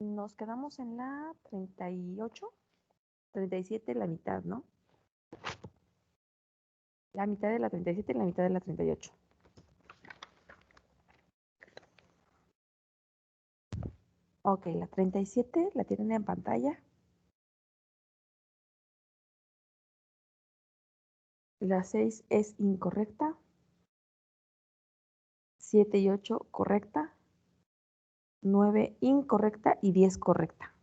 Nos quedamos en la 38, 37, la mitad, ¿no? La mitad de la 37 y la mitad de la 38. Ok, la 37 la tienen en pantalla. La 6 es incorrecta. 7 y 8 correcta. 9 incorrecta y 10 correcta.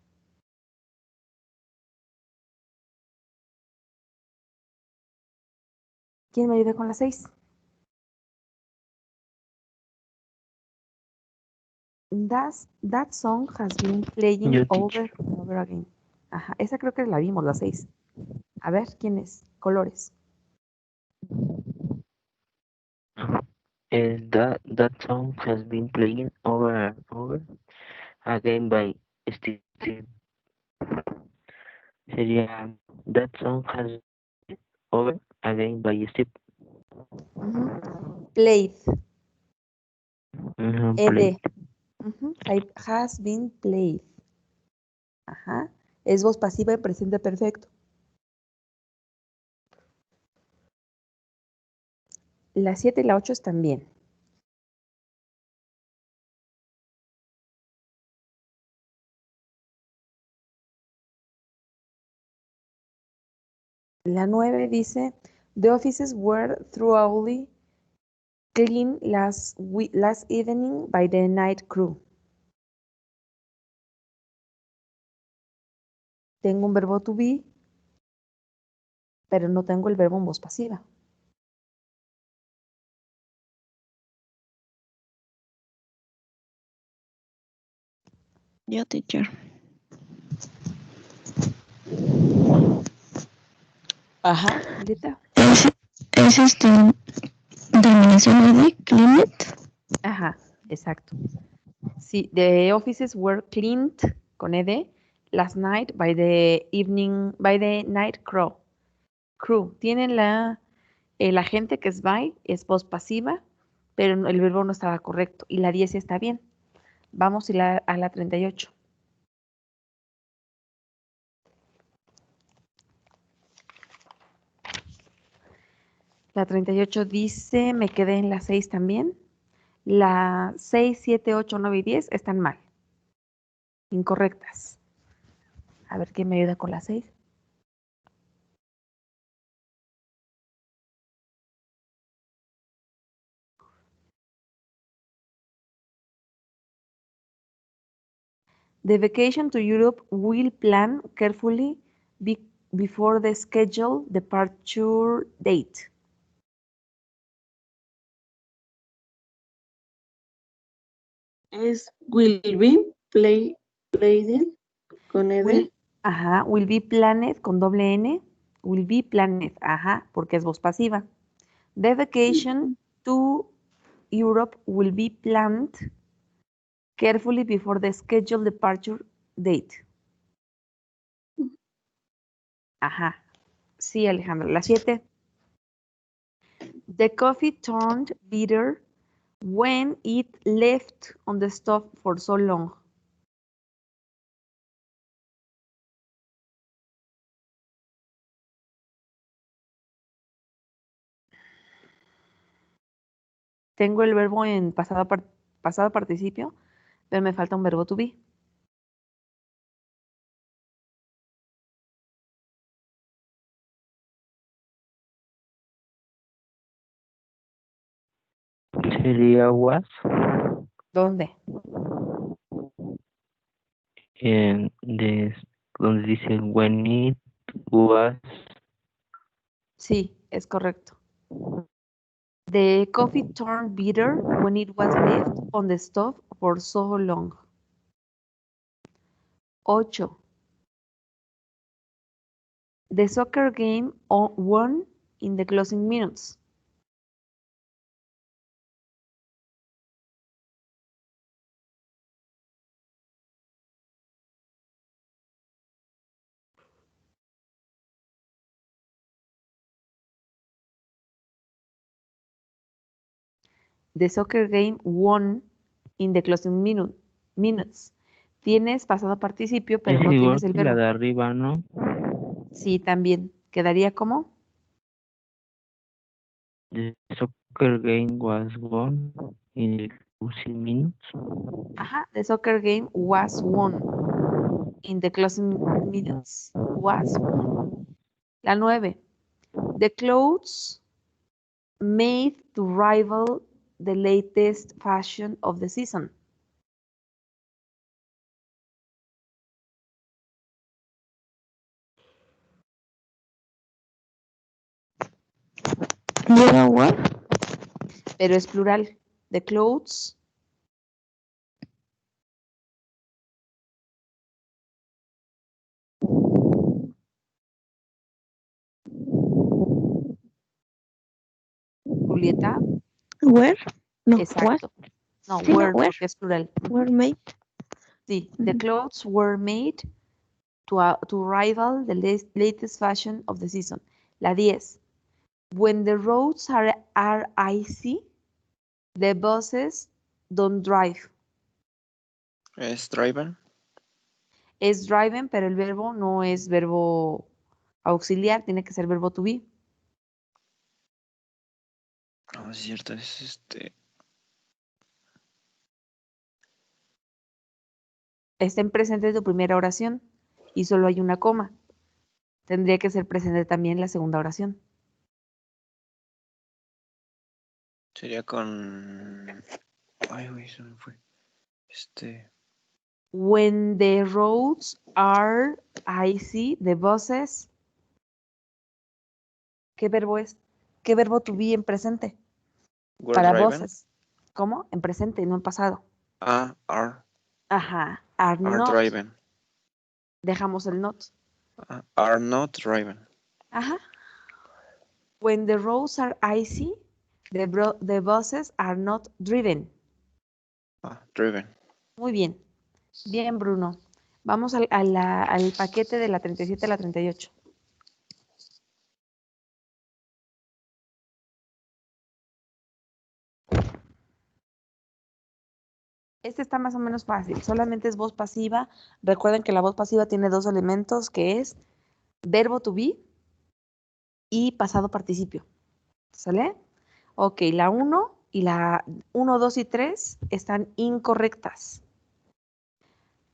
¿Quién me ayuda con la 6? That song has been playing Yo, over teacher. and over again. Ajá, esa creo que la vimos, la 6. A ver, ¿quién es? Colores. That song has been playing over and over again by Steve. Sería That song has been over again by Steve. Played. Played. Has been played. Ajá. Es voz pasiva en presente perfecto. La 7 y la 8 están bien. La 9 dice, the offices were thoroughly clean last evening by the night crew. Tengo un verbo to be, pero no tengo el verbo en voz pasiva. Yo, teacher. Ajá, Lita. Es terminación de cleaned. Ajá, exacto. Sí, the offices were cleaned con ed last night by the night crew. Tienen la gente que es by, es voz pasiva, pero el verbo no estaba correcto. Y la 10 está bien. Vamos a la 38. La 38 dice, me quedé en la 6 también. La 6, 7, 8, 9 y 10 están mal. Incorrectas. A ver quién me ayuda con la 6. The vacation to Europe will plan carefully before the scheduled departure date. Es will be played con ed. Will be planned con doble N. Will be planned, ajá, porque es voz pasiva. The vacation to Europe will be planned carefully before the scheduled departure date. Ajá. Sí, Alejandra. La 7. The coffee turned bitter when it left on the stove for so long. Tengo el verbo en pasado participio, pero me falta un verbo to be. Sería was. ¿Dónde? Donde dice when it was. Sí, es correcto. The coffee turned bitter when it was left on the stove for so long. 8. The soccer game won in the closing minutes. The soccer game won in the closing minutes. Tienes pasado participio, pero Es no igual tienes el que la verbo. de arriba, ¿no? Sí, también. ¿Quedaría como? The soccer game was won in the closing minutes. Ajá, the soccer game was won in the closing minutes. Was won. La 9. The clothes made to rival the latest fashion of the season. ¿Lleva what? Pero es plural. The clothes. Julieta. Where? No, what? Exacto. No, Sí, no, were, where? porque es plural. Ujú. Were made. Sí, the Ujú. clothes were made to rival the latest fashion of the season. La 10. When the roads are icy, the buses don't drive. Es driven. Es driven, pero el verbo no es verbo auxiliar, tiene que ser verbo to be. No, es cierto, es Está en presente de tu primera oración y solo hay una coma. Tendría que ser presente también la segunda oración. sería con. Ay, güey, se me fue. When the roads are icy, the buses. ¿Qué verbo es? ¿Qué verbo to be en presente? Were Para driven. buses. ¿Cómo? En presente, no en pasado. Are Ajá. Are not. driven. Dejamos el not. Are not driven. Ajá. When the roads are icy, the buses are not driven. Driven. Muy bien. Bien, Bruno. Vamos al paquete de la 37 a la 38. Este está más o menos fácil. Solamente es voz pasiva. Recuerden que la voz pasiva tiene dos elementos, que es verbo to be y pasado participio. ¿Sale? Ok, la 1 y la 1, 2 y 3 están incorrectas.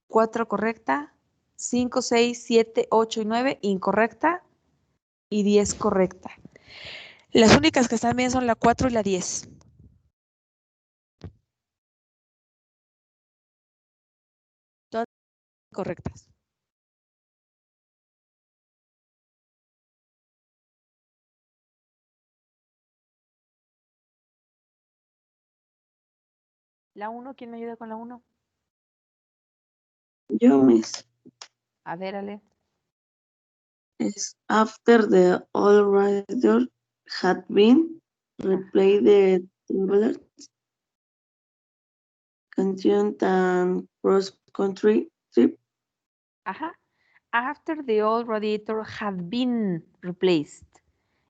4 correcta, 5, 6, 7, 8 y 9 incorrecta y 10 correcta. Las únicas que están bien son la 4 y la 10. Todas correctas. La 1, ¿quién me ayuda con la 1? Yo, Miss. A ver, Ale. Es after the all rider had been replay the travelers canción and cross country trip. Ajá. After the old radiator had been replaced.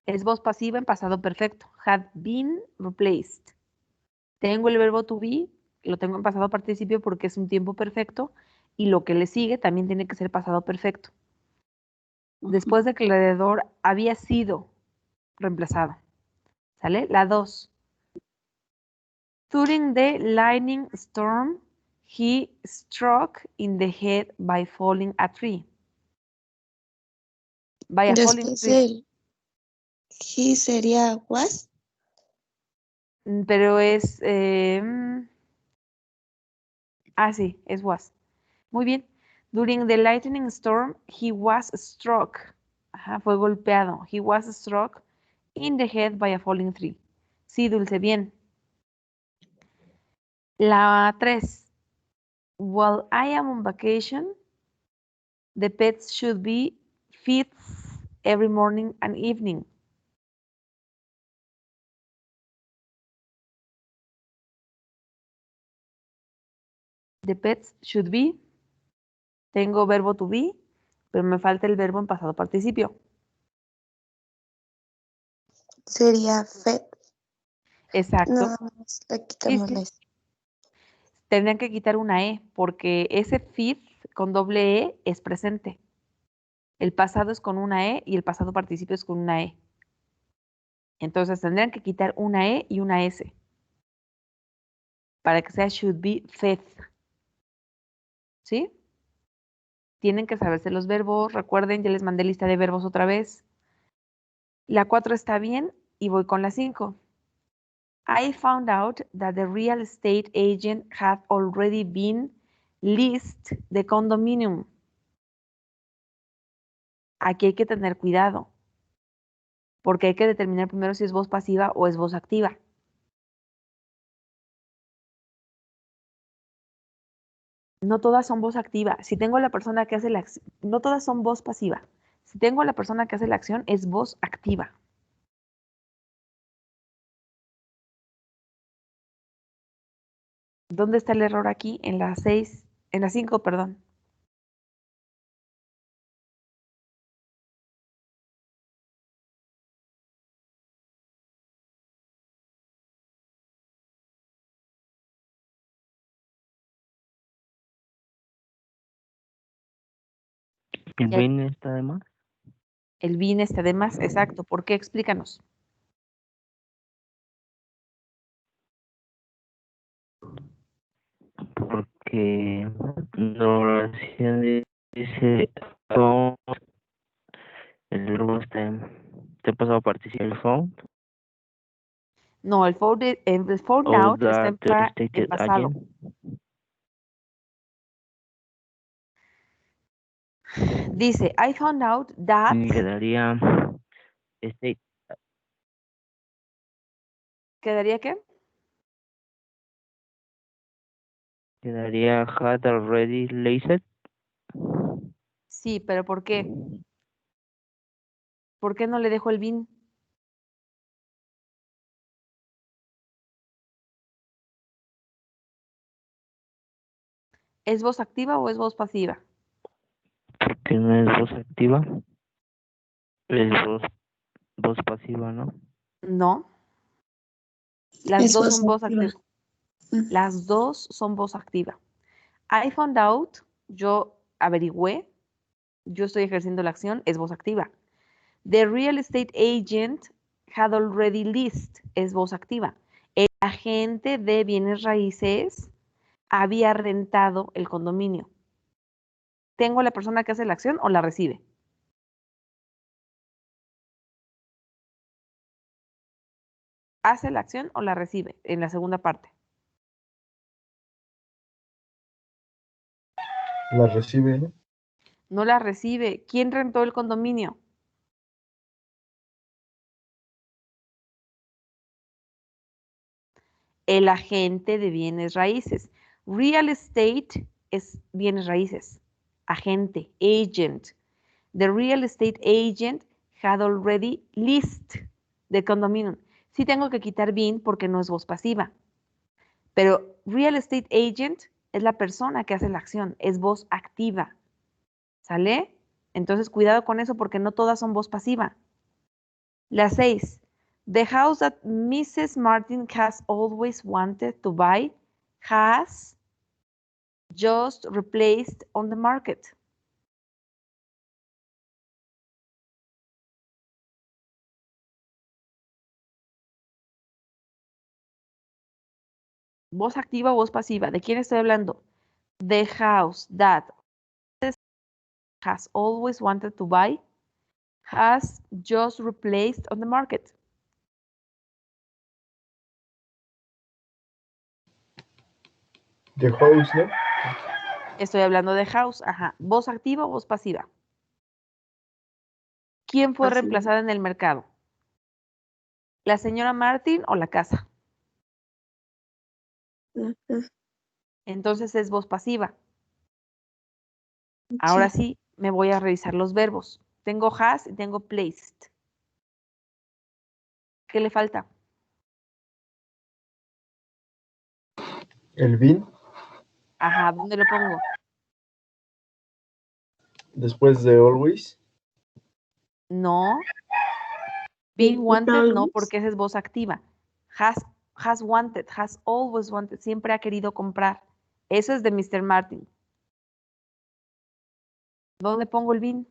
Es voz pasiva en pasado perfecto. Had been replaced. Tengo el verbo to be, lo tengo en pasado participio porque es un tiempo perfecto y lo que le sigue también tiene que ser pasado perfecto. Después de que el radiador había sido reemplazado. ¿Sale? La 2. During the lightning storm, he struck in the head by falling a tree. By a falling Después tree. del he sería was. Pero es... sí, es was. Muy bien. During the lightning storm, he was struck. Ajá, fue golpeado. He was struck in the head by a falling tree. Sí, Dulce, bien. La 3. While I am on vacation, the pets should be fed every morning and evening. The pets should be. Tengo verbo to be, pero me falta el verbo en pasado participio. Sería fed. Exacto. Nada más le quitamos Sí. la S. Tendrían que quitar una E, porque ese fifth con doble E es presente. El pasado es con una E y el pasado participio es con una E. Entonces tendrían que quitar una E y una S para que sea should be fifth. ¿Sí? Tienen que saberse los verbos. Recuerden, ya les mandé lista de verbos otra vez. La 4 está bien y voy con la 5. I found out that the real estate agent had already been leased the condominium. Aquí hay que tener cuidado, porque hay que determinar primero si es voz pasiva o es voz activa. No todas son voz activa. Si tengo a la persona que hace la acción, no todas son voz pasiva. Si tengo a la persona que hace la acción, es voz activa. ¿Dónde está el error aquí? En la 6, en la 5, perdón. ¿El Ya, bin está de más? el bin está de más, exacto. ¿Por qué? Explícanos. Porque la oración dice phone, el verbo está pasado participa el phone, No, el found o out está that en stated pasado. agent. Dice, I found out that, Quedaría state, ¿quedaría qué? quedaría had already laced. Sí, pero ¿por qué? ¿Por qué no le dejo el bin? ¿Es voz activa o es voz pasiva? Porque no es voz activa, es voz pasiva, ¿no? No, las Es dos voz son voz activa. activa. Las dos son voz activa. I found out, yo averigüé, yo estoy ejerciendo la acción, es voz activa. The real estate agent had already leased, es voz activa. El agente de bienes raíces había rentado el condominio. ¿Tengo a la persona que hace la acción o la recibe? ¿Hace la acción o la recibe en la segunda parte? La recibe, ¿no? No la recibe. ¿Quién rentó el condominio? El agente de bienes raíces. Real estate es bienes raíces. Agente, agent. The real estate agent had already leased the condominium. Sí tengo que quitar been porque no es voz pasiva. Pero real estate agent es la persona que hace la acción, es voz activa. ¿Sale? Entonces cuidado con eso porque no todas son voz pasiva. La 6. The house that Mrs. Martin has always wanted to buy has just replaced on the market. Voz activa o voz pasiva. ¿De quién estoy hablando? The house that has always wanted to buy has just replaced on the market. The house, ¿no? Estoy hablando de house. Ajá. ¿Voz activa o voz pasiva? ¿Quién fue Pasiva. reemplazada en el mercado? ¿La señora Martin o la casa? Entonces es voz pasiva. Ahora sí, me voy a revisar los verbos. Tengo has y tengo placed. ¿Qué le falta? El bin, Ajá, ¿dónde lo pongo? después de always. No. Being wanted, no, Always. porque esa es voz activa. Has wanted, has always wanted, siempre ha querido comprar. Eso es de Mr. Martin. ¿Dónde pongo el been?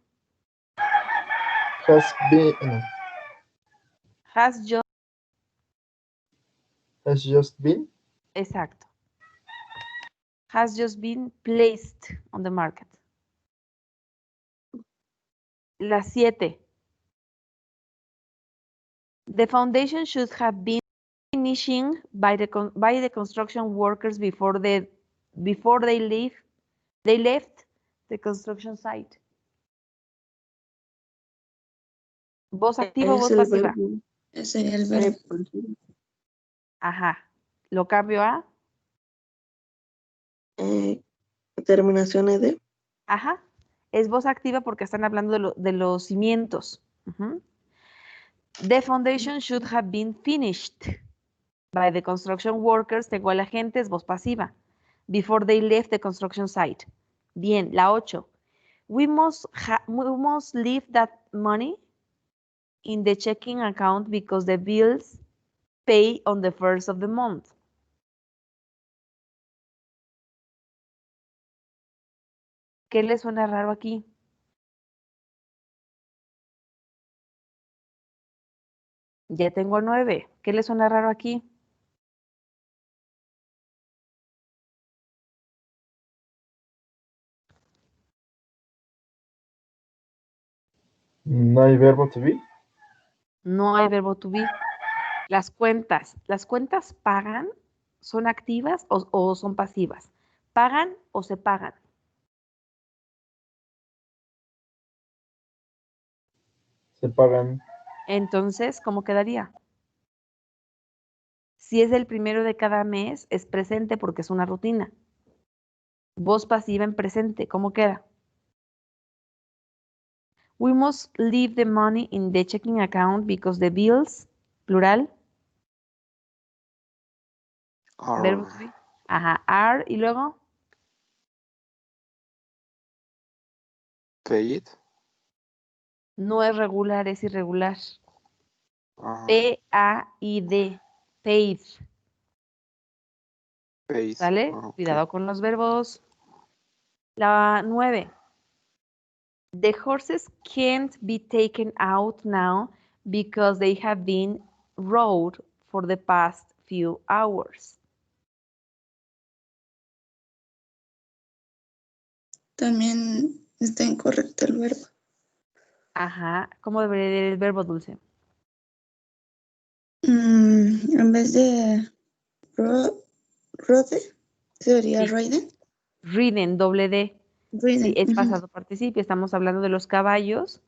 Has been, no, Has just. has just been. Exacto. Has just been placed on the market. La 7. The foundation should have been finishing by the construction workers before they left the construction site. Voz activa o Es voz el pasiva. verbo. Ese sería el verbo. Pasivo. Ajá. Lo cambio a. Terminación de. Ajá. Es voz activa porque están hablando de los cimientos. Ujú. The foundation should have been finished by the construction workers. Tengo a la gente, es voz pasiva. Before they left the construction site. Bien, la 8. We must leave that money in the checking account because the bills pay on the first of the month. ¿Qué le suena raro aquí? Ya tengo 9. ¿Qué le suena raro aquí? No hay verbo to be. No hay verbo to be. ¿Las cuentas pagan? ¿Son activas o son pasivas? ¿Pagan o se pagan? Se pagan. Entonces, ¿cómo quedaría? Si es el primero de cada mes, es presente porque es una rutina. Voz pasiva en presente, ¿cómo queda? We must leave the money in the checking account because the bills, plural, verbo to be. Ajá, are y luego Paid. no es regular, es irregular. Ajá. P-A-I-D, paid. Paid. ¿Sale? Ah, ok. Cuidado con los verbos. La 9. The horses can't be taken out now because they have been rode for the past few hours. También está incorrecto el verbo. Ajá, ¿cómo debería ir el verbo, Dulce? En vez de rode, sería Sí. ridden. Ridden, doble D. Ridden. Sí, es ujú. pasado participio. Estamos hablando de los caballos.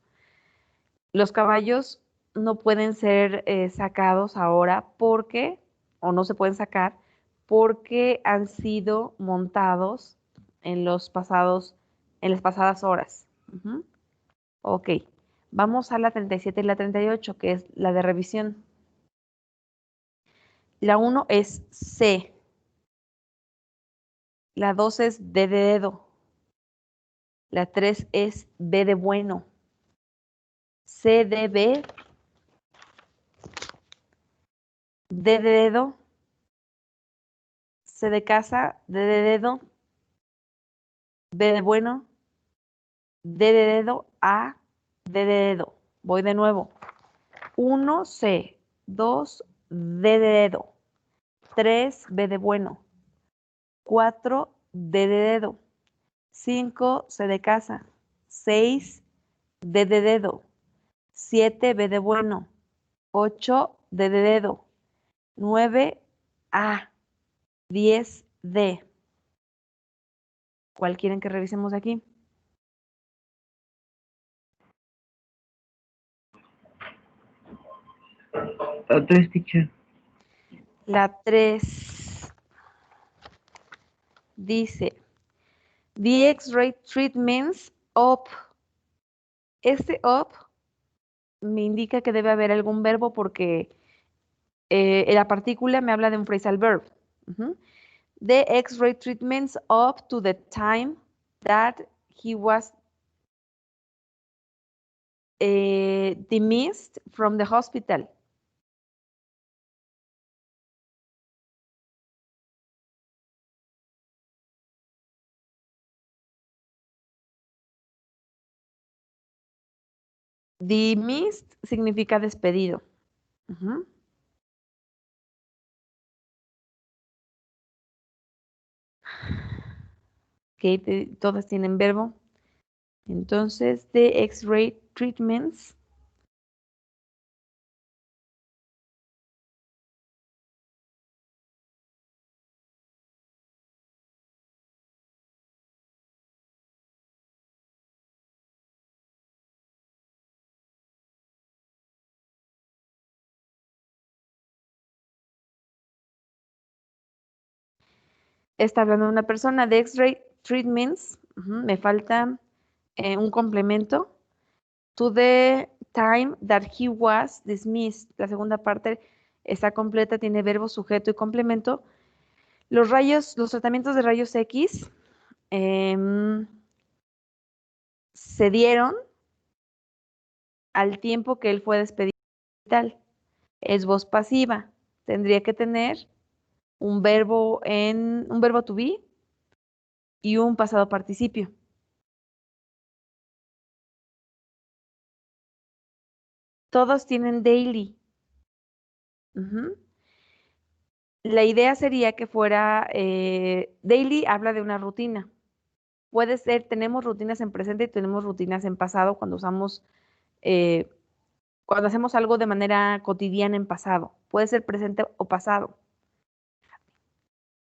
Los caballos no pueden ser sacados ahora porque, o no se pueden sacar, porque han sido montados en las pasadas horas. Ujú. Ok, vamos a la 37 y la 38, que es la de revisión. La 1 es C. La 2 es D de dedo. La 3 es B de bueno. C de B. D de dedo. C de casa. D de dedo. B de bueno. D de dedo. A. D de dedo. Voy de nuevo. 1 C. 2 D de dedo. 3 B de bueno. 4 D de dedo. 5 C de casa. 6 D de dedo. 7 B de bueno. 8 D de dedo. 9 A. 10 D. ¿Cuál quieren que revisemos aquí? Otra vez, teacher. La 3 dice, the X-ray treatments up. Este up me indica que debe haber algún verbo porque la partícula me habla de un phrasal verb. Ujú. The X-ray treatments up to the time that he was dismissed from the hospital. Dismissed significa despedido. Ujú. Ok, todas tienen verbo. Entonces, the X-ray treatments. Está hablando de una persona. The X-ray treatments. Me falta un complemento. To the time that he was dismissed. La segunda parte está completa, tiene verbo, sujeto y complemento. Los tratamientos de rayos X se dieron al tiempo que él fue despedido del hospital. Es voz pasiva. Tendría que tener un verbo to be y un pasado participio. Todos tienen daily. La idea sería que fuera daily, habla de una rutina. Puede ser, tenemos rutinas en presente y tenemos rutinas en pasado cuando usamos, cuando hacemos algo de manera cotidiana en pasado. Puede ser presente o pasado.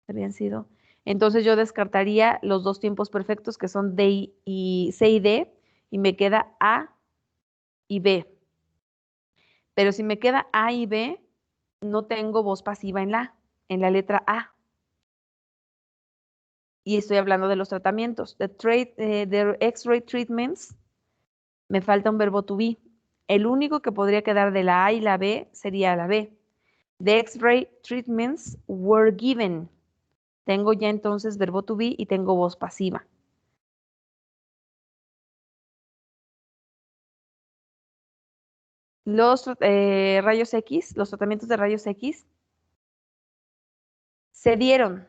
Habían sido. Entonces yo descartaría los dos tiempos perfectos que son de y C y D y me queda A y B. Pero si me queda A y B, no tengo voz pasiva en la letra A. Y estoy hablando de los tratamientos. The X-ray treatments, me falta un verbo to be. El único que podría quedar de la A y la B sería la B. The X-ray treatments were given. Tengo ya entonces verbo to be y tengo voz pasiva. Los rayos X, los tratamientos de rayos X, se dieron.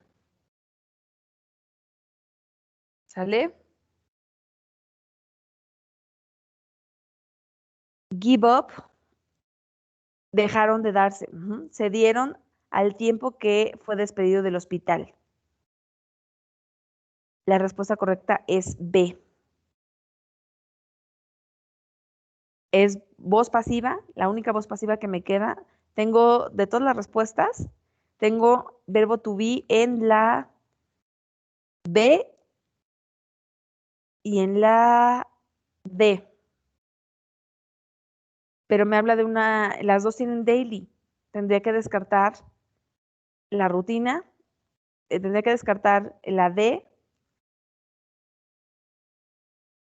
¿Sale? Give up, dejaron de darse. Se dieron al tiempo que fue despedido del hospital. La respuesta correcta es B. Es voz pasiva, la única voz pasiva que me queda. Tengo, de todas las respuestas, tengo verbo to be en la B y en la D. Pero me habla de las dos tienen daily. Tendría que descartar la rutina, tendría que descartar la D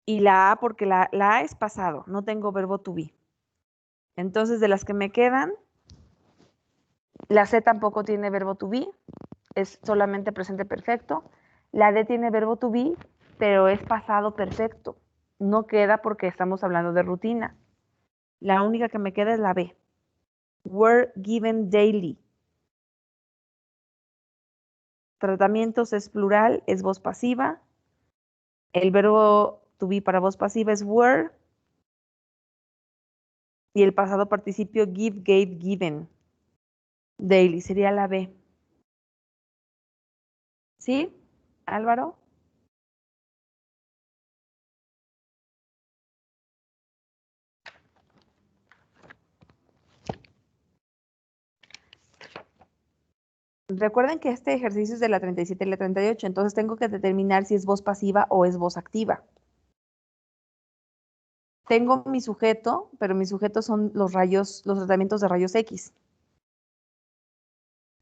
y la A porque la A es pasado, no tengo verbo to be. Entonces, de las que me quedan, la C tampoco tiene verbo to be, es solamente presente perfecto. La D tiene verbo to be, pero es pasado perfecto. No queda porque estamos hablando de rutina. La única que me queda es la B. Were given daily. Tratamientos es plural, es voz pasiva. El verbo to be para voz pasiva es were. Y el pasado participio give, gave, given. Daily sería la B. ¿Sí, Álvaro? Recuerden que este ejercicio es de la 37 y la 38, entonces tengo que determinar si es voz pasiva o es voz activa. Tengo mi sujeto, pero mi sujeto son los tratamientos de rayos X.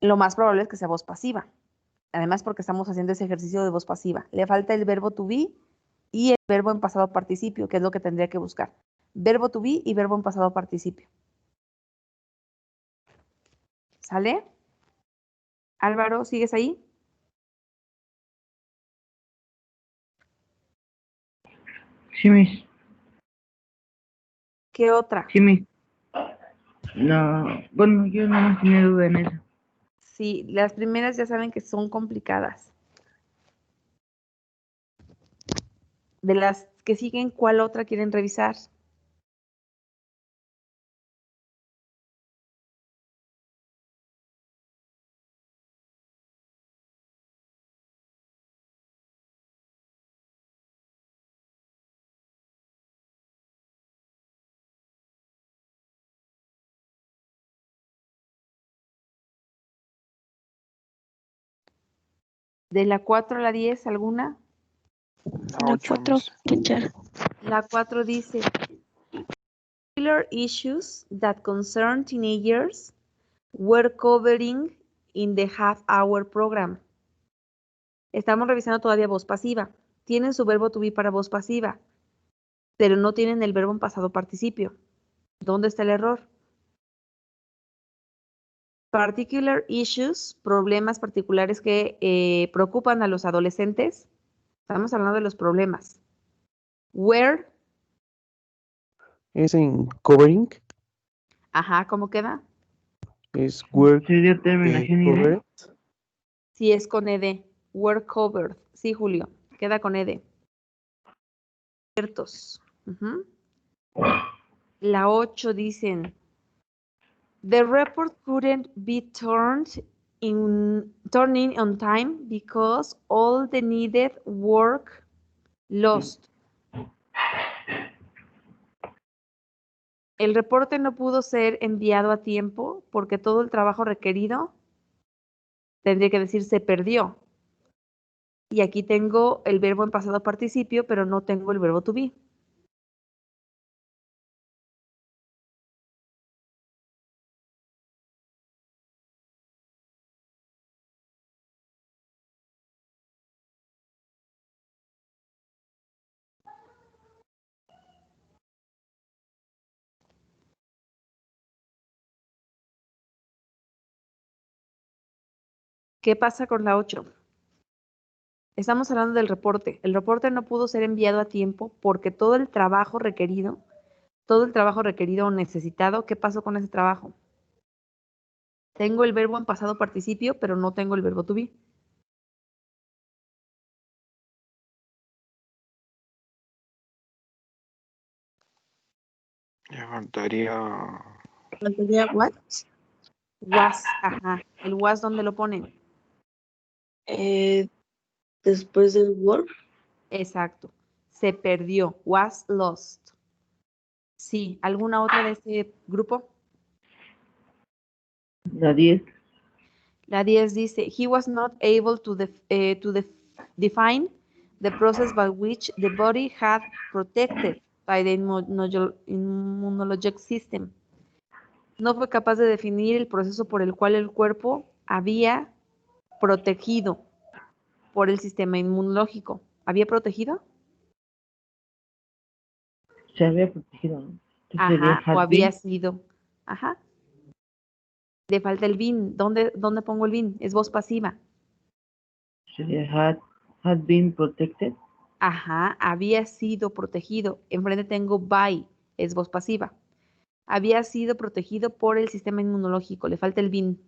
Lo más probable es que sea voz pasiva. Además, porque estamos haciendo ese ejercicio de voz pasiva. Le falta el verbo to be y el verbo en pasado participio, que es lo que tendría que buscar. Verbo to be y verbo en pasado participio. ¿Sale? Álvaro, ¿sigues ahí? Sí, Miss. ¿Qué otra? Sí, Miss. No, bueno, yo no más tenía duda en eso. Sí, las primeras ya saben que son complicadas. De las que siguen, ¿cuál otra quieren revisar? De la 4 a la 10, ¿alguna? La 8, 4, teacher. La 4 dice, particular issues that concern teenagers were covering in the half-hour program. Estamos revisando todavía voz pasiva. Tienen su verbo to be para voz pasiva, pero no tienen el verbo en pasado participio. ¿Dónde está el error? Particular issues, problemas particulares que preocupan a los adolescentes. Estamos hablando de los problemas. Where, Es en covering. ajá, ¿cómo queda? Es were Sería terminación id. covered. Sí, es con ed. Were covered. Sí, Julio, queda con ed. Ciertos. Ujú. La 8 dicen, the report couldn't be turned in on time because all the needed work lost. El reporte no pudo ser enviado a tiempo porque todo el trabajo requerido, tendría que decir, se perdió. Y aquí tengo el verbo en pasado participio, pero no tengo el verbo to be. ¿Qué pasa con la 8? Estamos hablando del reporte. El reporte no pudo ser enviado a tiempo porque todo el trabajo requerido o necesitado, ¿qué pasó con ese trabajo? Tengo el verbo en pasado participio, pero no tengo el verbo to be. Le faltaría. What? Was, ajá. ¿El was dónde lo ponen? Después del work, Exacto. Se perdió. Was lost. Sí. ¿Alguna otra de este grupo? La 10. La 10 dice, he was not able to define the process by which the body had protected by the immunologic system. No fue capaz de definir el proceso por el cual el cuerpo había protegido por el sistema inmunológico. ¿Había protegido? Se había protegido, ¿no? Entonces Ajá, sería o had había been. sido. Ajá. Le falta el been. ¿Dónde pongo el been? Es voz pasiva. Sería had been protected. Ajá, había sido protegido. Enfrente tengo by, es voz pasiva. Había sido protegido por el sistema inmunológico. Le falta el been.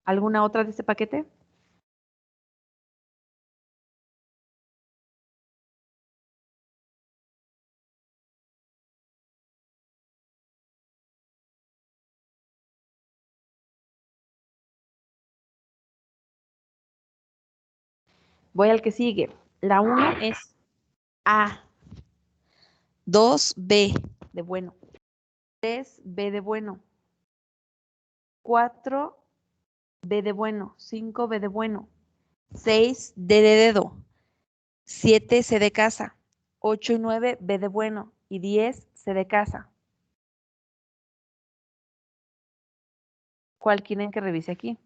¿Alguna otra de este paquete? Voy al que sigue. La 1 es A. 2, B de bueno. 3, B de bueno. 4, B de bueno. 5, B de bueno. 6, D de dedo. 7, C de casa. 8 y 9, B de bueno. Y 10, C de casa. ¿Cuál quieren que revise aquí?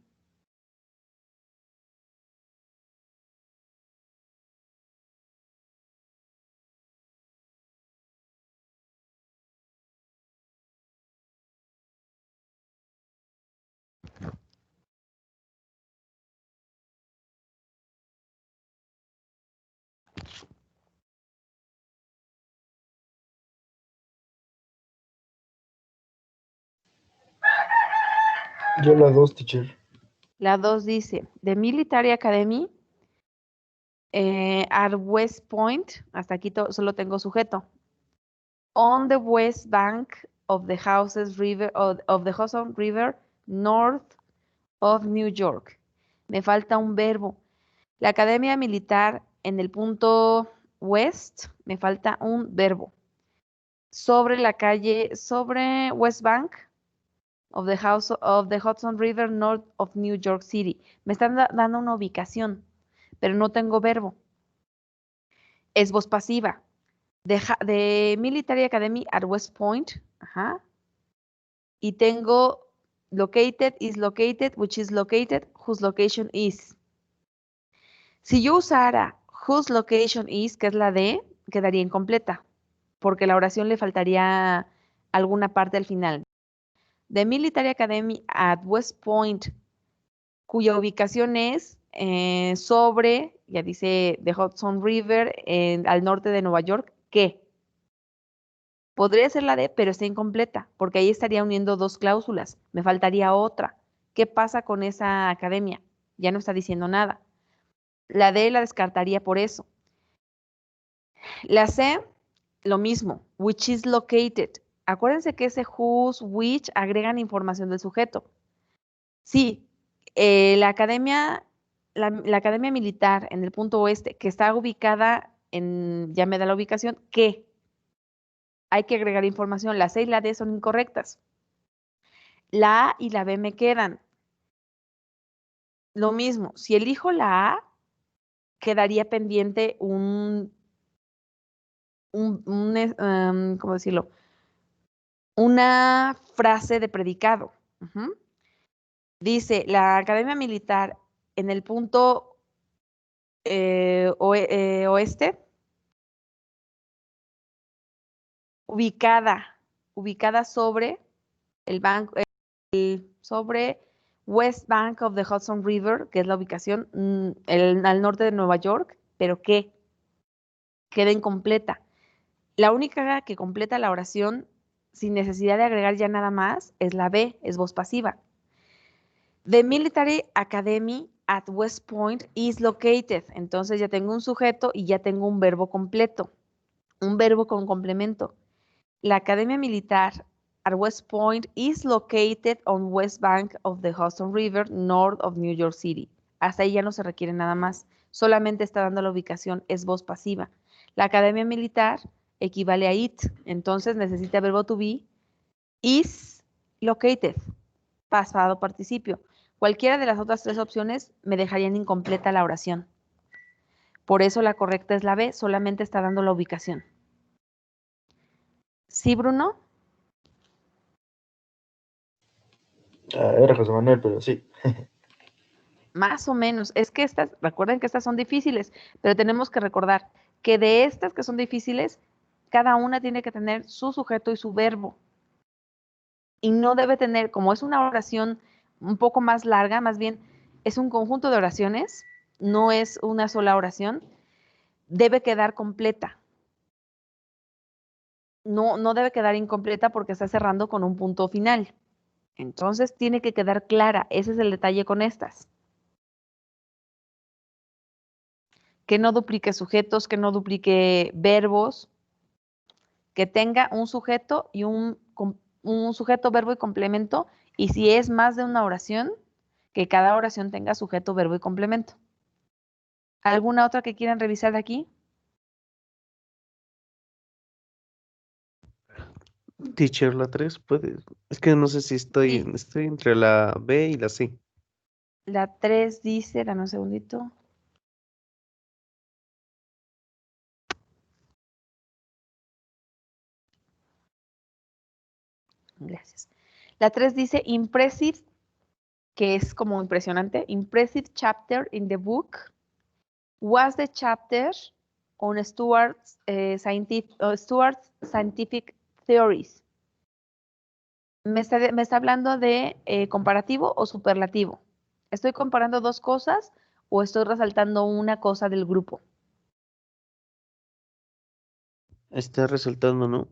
Yo la 2, teacher. La 2 dice, The Military Academy at West Point, hasta aquí solo tengo sujeto, on the west bank of the Hudson River, north of New York. Me falta un verbo. La academia militar en el punto west, me falta un verbo. Sobre la calle, sobre West Bank, of the Hudson River north of New York City. Me están dando una ubicación, pero no tengo verbo. Es voz pasiva. The Military Academy at West Point. Ajá. Y tengo located, is located, which is located, whose location is. Si yo usara whose location is, que es la de, quedaría incompleta, porque la oración le faltaría alguna parte al final. The Military Academy at West Point, cuya ubicación es sobre, ya dice, the Hudson River, al norte de Nueva York, ¿qué? Podría ser la D, pero está incompleta, porque ahí estaría uniendo dos cláusulas. Me faltaría otra. ¿Qué pasa con esa academia? Ya no está diciendo nada. La D la descartaría por eso. La C, lo mismo. Which is located. Acuérdense que ese whose, which agregan información del sujeto. Sí, la academia militar en el punto oeste, que está ubicada en, ya me da la ubicación, ¿qué? Hay que agregar información. La C y la D son incorrectas. La A y la B me quedan. Lo mismo, si elijo la A, quedaría pendiente ¿cómo decirlo? Una frase de predicado. Dice, la Academia Militar en el punto oeste, ubicada sobre el banco, sobre West Bank of the Hudson River, que es la ubicación al norte de Nueva York, pero que queda incompleta. La única que completa la oración sin necesidad de agregar ya nada más es la B, es voz pasiva. The Military Academy at West Point is located. Entonces ya tengo un sujeto y ya tengo un verbo completo, un verbo con complemento. La Academia Militar at West Point is located on West Bank of the Hudson River, north of New York City. Hasta ahí ya no se requiere nada más. Solamente está dando la ubicación, es voz pasiva. La Academia Militar equivale a it, entonces necesita verbo to be, is located, pasado participio. Cualquiera de las otras tres opciones me dejarían incompleta la oración. Por eso la correcta es la B, solamente está dando la ubicación. ¿Sí, Bruno? Era José Manuel, pero sí. Más o menos. Es que recuerden que estas son difíciles, pero tenemos que recordar que de estas que son difíciles, cada una tiene que tener su sujeto y su verbo. Y no debe tener, como es una oración un poco más larga, más bien es un conjunto de oraciones, no es una sola oración, debe quedar completa. No debe quedar incompleta porque está cerrando con un punto final. Entonces tiene que quedar clara. Ese es el detalle con estas. Que no duplique sujetos, que no duplique verbos, que tenga un sujeto y un sujeto, verbo y complemento. Y si es más de una oración, que cada oración tenga sujeto, verbo y complemento. ¿Alguna otra que quieran revisar de aquí? Teacher, la 3 puede. Es que no sé si estoy entre la B y la C. La 3 dice, dame un segundito. Gracias. La 3 dice impressive, que es como impresionante. Impressive chapter in the book was the chapter on Stuart's scientific theories. Me está hablando de comparativo o superlativo. ¿Estoy comparando dos cosas o estoy resaltando una cosa del grupo? Está resaltando, ¿no?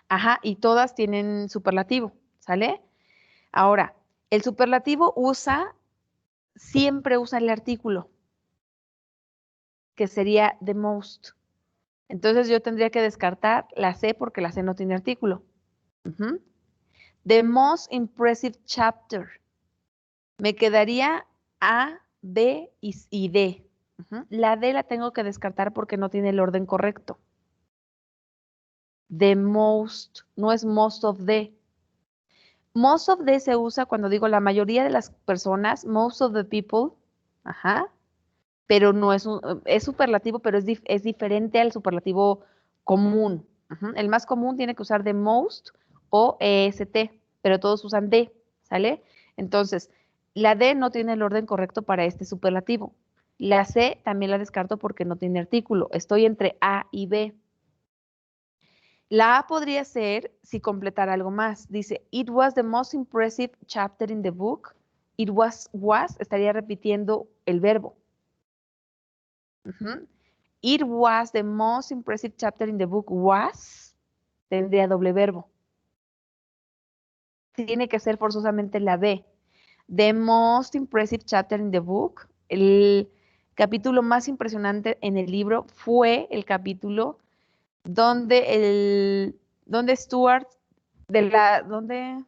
Ajá, y todas tienen superlativo, ¿sale? Ahora, el superlativo siempre usa el artículo, que sería the most. Entonces yo tendría que descartar la C porque la C no tiene artículo. The most impressive chapter. Me quedaría A, B y D. La D la tengo que descartar porque no tiene el orden correcto. The most, no es most of the. Most of the se usa cuando digo la mayoría de las personas, most of the people, ajá, pero no es es superlativo, pero es diferente al superlativo común. Ujú. El más común tiene que usar the most o est, pero todos usan de, ¿sale? Entonces, la D no tiene el orden correcto para este superlativo. La C también la descarto porque no tiene artículo. Estoy entre A y B. La A podría ser si completara algo más. Dice, it was the most impressive chapter in the book. It was, estaría repitiendo el verbo. Ujú. It was the most impressive chapter in the book. Was, tendría doble verbo. Tiene que ser forzosamente la B. The most impressive chapter in the book. El capítulo más impresionante en el libro fue el capítulo donde Stuart, donde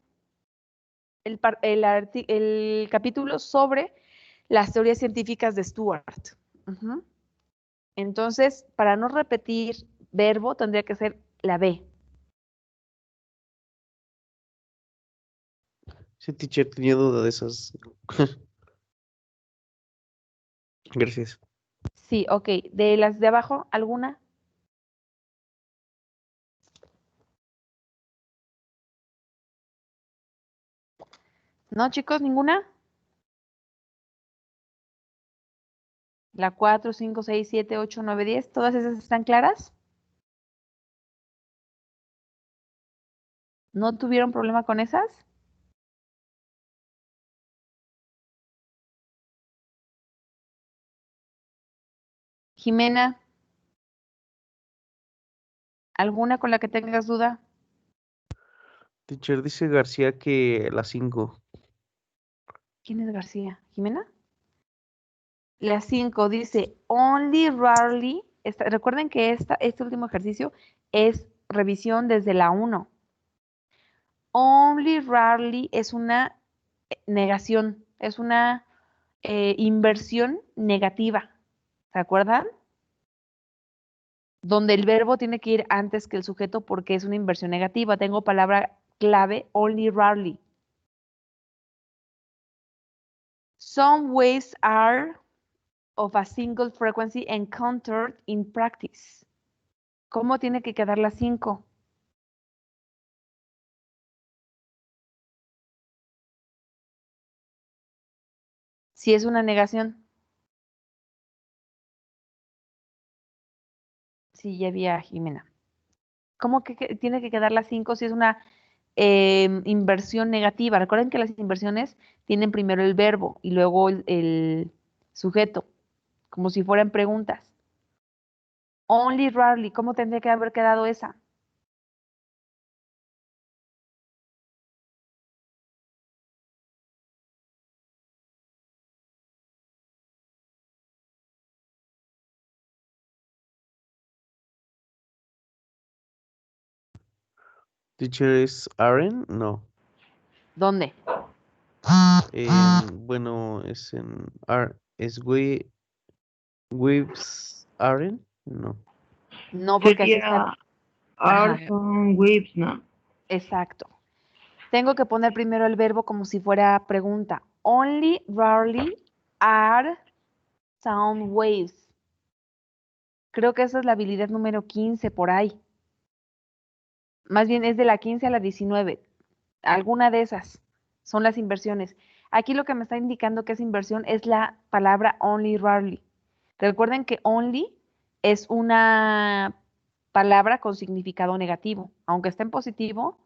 el capítulo sobre las teorías científicas de Stuart. Ujú. Entonces, para no repetir verbo, tendría que ser la B. Sí, teacher, tenía duda de esas. Gracias. Sí, ok. De las de abajo, ¿alguna? ¿No, chicos? ¿Ninguna? La 4, 5, 6, 7, 8, 9, 10. ¿Todas esas están claras? ¿No tuvieron problema con esas? Jimena, ¿alguna con la que tengas duda? Teacher, dice García que las 5. ¿Quién es García? ¿Jimena? La 5 dice, only rarely. Recuerden que este último ejercicio es revisión desde la 1. Only rarely es una negación, es una inversión negativa. ¿Se acuerdan? Donde el verbo tiene que ir antes que el sujeto porque es una inversión negativa. Tengo palabra clave, only rarely. Some waves are of a single frequency encountered in practice. ¿Cómo tiene que quedar la 5? Si es una negación. Sí, ya había Jimena. ¿Cómo que tiene que quedar la 5 si es una inversión negativa? Recuerden que las inversiones tienen primero el verbo y luego el sujeto, como si fueran preguntas. Only rarely, ¿cómo tendría que haber quedado esa? Teacher, ¿es Aren? No. ¿Dónde? Bueno, es en es Waves Aren? No. No, porque aquí está. Sería Ajá, are son waves, ¿no? exacto. Tengo que poner primero el verbo como si fuera pregunta. Only rarely are sound waves. Creo que esa es la habilidad número 15 por ahí. Más bien es de la 15 a la 19. Alguna de esas son las inversiones. Aquí lo que me está indicando que es inversión es la palabra only rarely. Recuerden que only es una palabra con significado negativo. Aunque esté en positivo,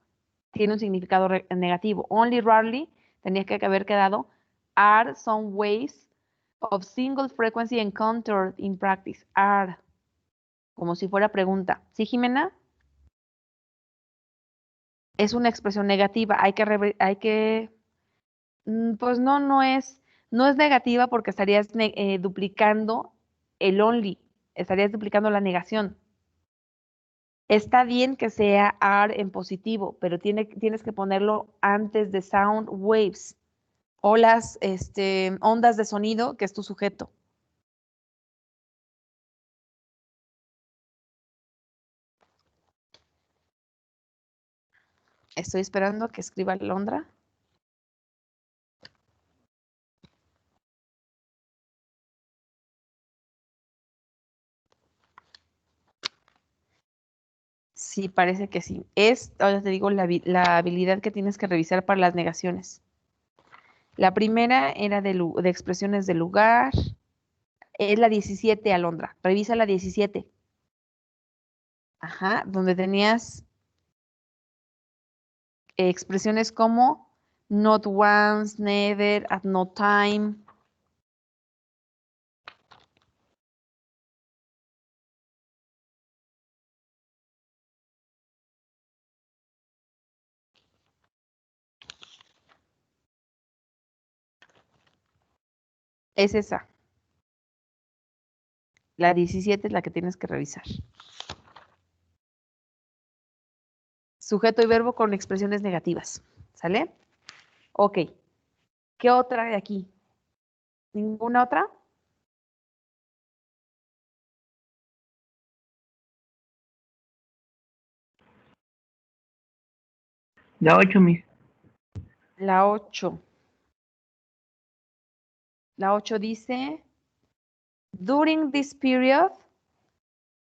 tiene un significado negativo. Only rarely tenía que haber quedado are some ways of single frequency encountered in practice. Are, como si fuera pregunta. ¿Sí, Jimena? Es una expresión negativa. Pues no es negativa porque estarías duplicando el only, estarías duplicando la negación. Está bien que sea are en positivo, pero tienes que ponerlo antes de sound waves o las ondas de sonido, que es tu sujeto. Estoy esperando a que escriba Londra. Sí, parece que sí. Ahora te digo, la habilidad que tienes que revisar para las negaciones. La primera era de expresiones de lugar. Es la 17, Alondra. Revisa la 17. Ajá, donde tenías expresiones como not once, never, at no time. Es esa. La 17 es la que tienes que revisar. Sujeto y verbo con expresiones negativas. ¿Sale? Ok. ¿Qué otra hay aquí? ¿Ninguna otra? La 8, Miss. La 8. La 8 dice, during this period,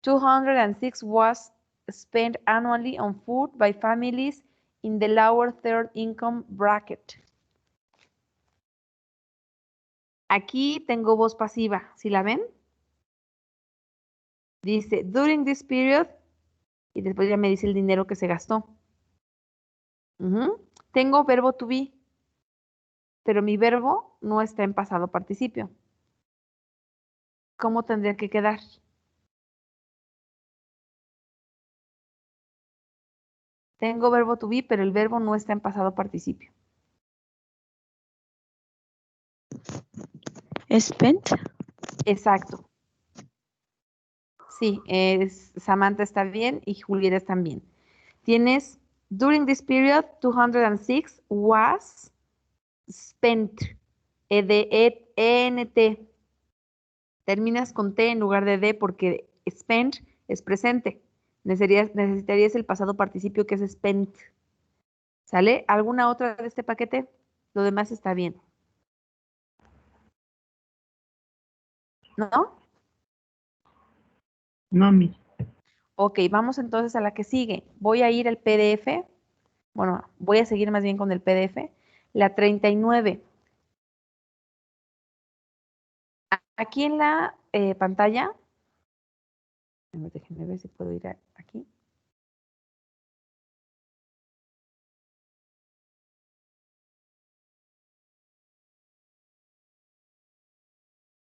206 was spent annually on food by families in the lower third income bracket. Aquí tengo voz pasiva, ¿sí la ven? Dice, during this period, y después ya me dice el dinero que se gastó. Tengo verbo to be, pero mi verbo no está en pasado participio. ¿Cómo tendría que quedar? Tengo verbo to be, pero el verbo no está en pasado participio. Spent. Exacto. Sí, Samantha está bien y Julieta también. Tienes, during this period, 206 was spent. ENT. Terminas con T en lugar de D porque spent es presente. Necesitarías el pasado participio que es spent. ¿Sale? ¿Alguna otra de este paquete? Lo demás está bien. ¿No? No, Miss. Ok, vamos entonces a la que sigue. Voy a ir al PDF. Bueno, voy a seguir más bien con el PDF. La 39. Aquí en la pantalla, déjenme ver si puedo ir aquí.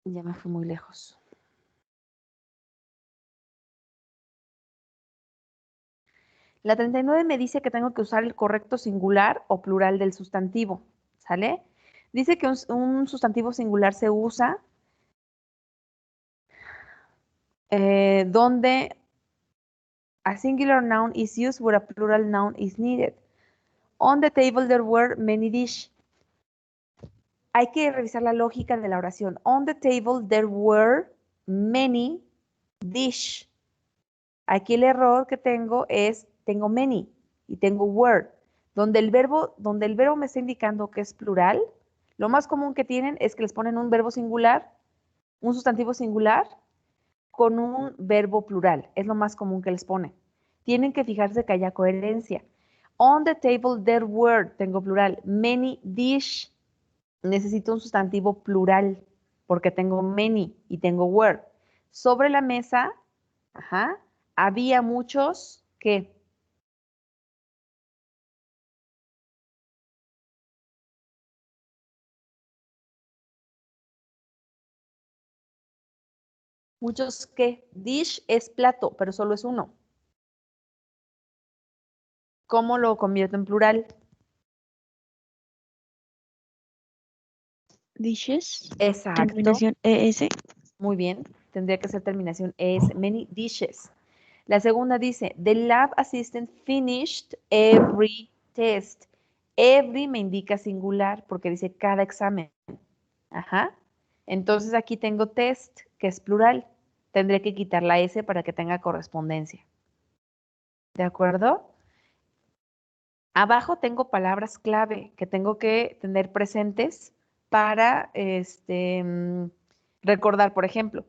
Ya me fui muy lejos. La 39 me dice que tengo que usar el correcto singular o plural del sustantivo, ¿sale? Dice que un sustantivo singular se usa donde a singular noun is used where a plural noun is needed. On the table there were many dishes. Hay que revisar la lógica de la oración. On the table there were many dishes. Aquí el error que tengo es, tengo many y tengo were. Donde el verbo me está indicando que es plural, lo más común que tienen es que les ponen un verbo singular, un sustantivo singular, con un verbo plural. Es lo más común que les ponen. Tienen que fijarse que haya coherencia. On the table there were, tengo plural. Many dish, necesito un sustantivo plural, porque tengo many y tengo were. Sobre la mesa, había muchos, ¿qué? Muchos, ¿qué? Dish es plato, pero solo es uno. ¿Cómo lo convierto en plural? Dishes. Exacto. Terminación ES. Muy bien. Tendría que ser terminación ES. Many dishes. La segunda dice, the lab assistant finished every test. Every me indica singular porque dice cada examen. Entonces aquí tengo test, que es plural. Tendré que quitar la S para que tenga correspondencia. ¿De acuerdo? Abajo tengo palabras clave que tengo que tener presentes para recordar, por ejemplo.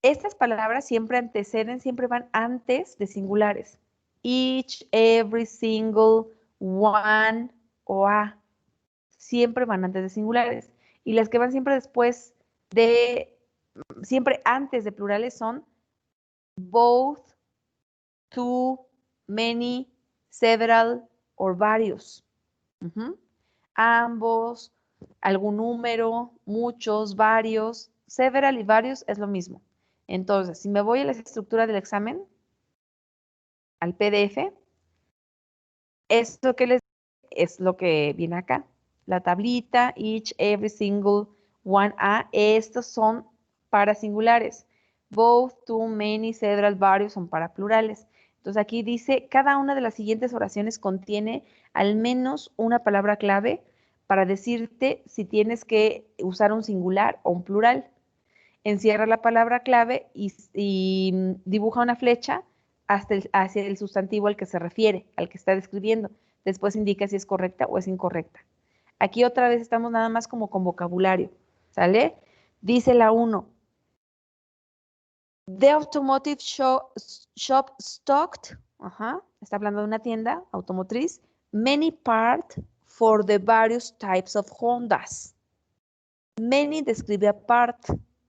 Estas palabras siempre anteceden, siempre van antes de singulares. Each, every, single, one o a. Siempre van antes de singulares. Y las que van siempre después siempre antes de plurales son both, two, many, several o varios. Ambos, algún número, muchos, varios. Several y varios es lo mismo. Entonces, si me voy a la estructura del examen, al PDF, es lo que viene acá. La tablita, each, every, single, one, a. Estos son para singulares. Both, two, many, several, varios son para plurales. Entonces aquí dice, cada una de las siguientes oraciones contiene al menos una palabra clave para decirte si tienes que usar un singular o un plural. Encierra la palabra clave y dibuja una flecha hacia el sustantivo al que se refiere, al que está describiendo. Después indica si es correcta o es incorrecta. Aquí otra vez estamos nada más como con vocabulario, ¿sale? Dice la 1. The automotive shop stocked, está hablando de una tienda automotriz, many parts for the various types of Hondas. Many describe a part,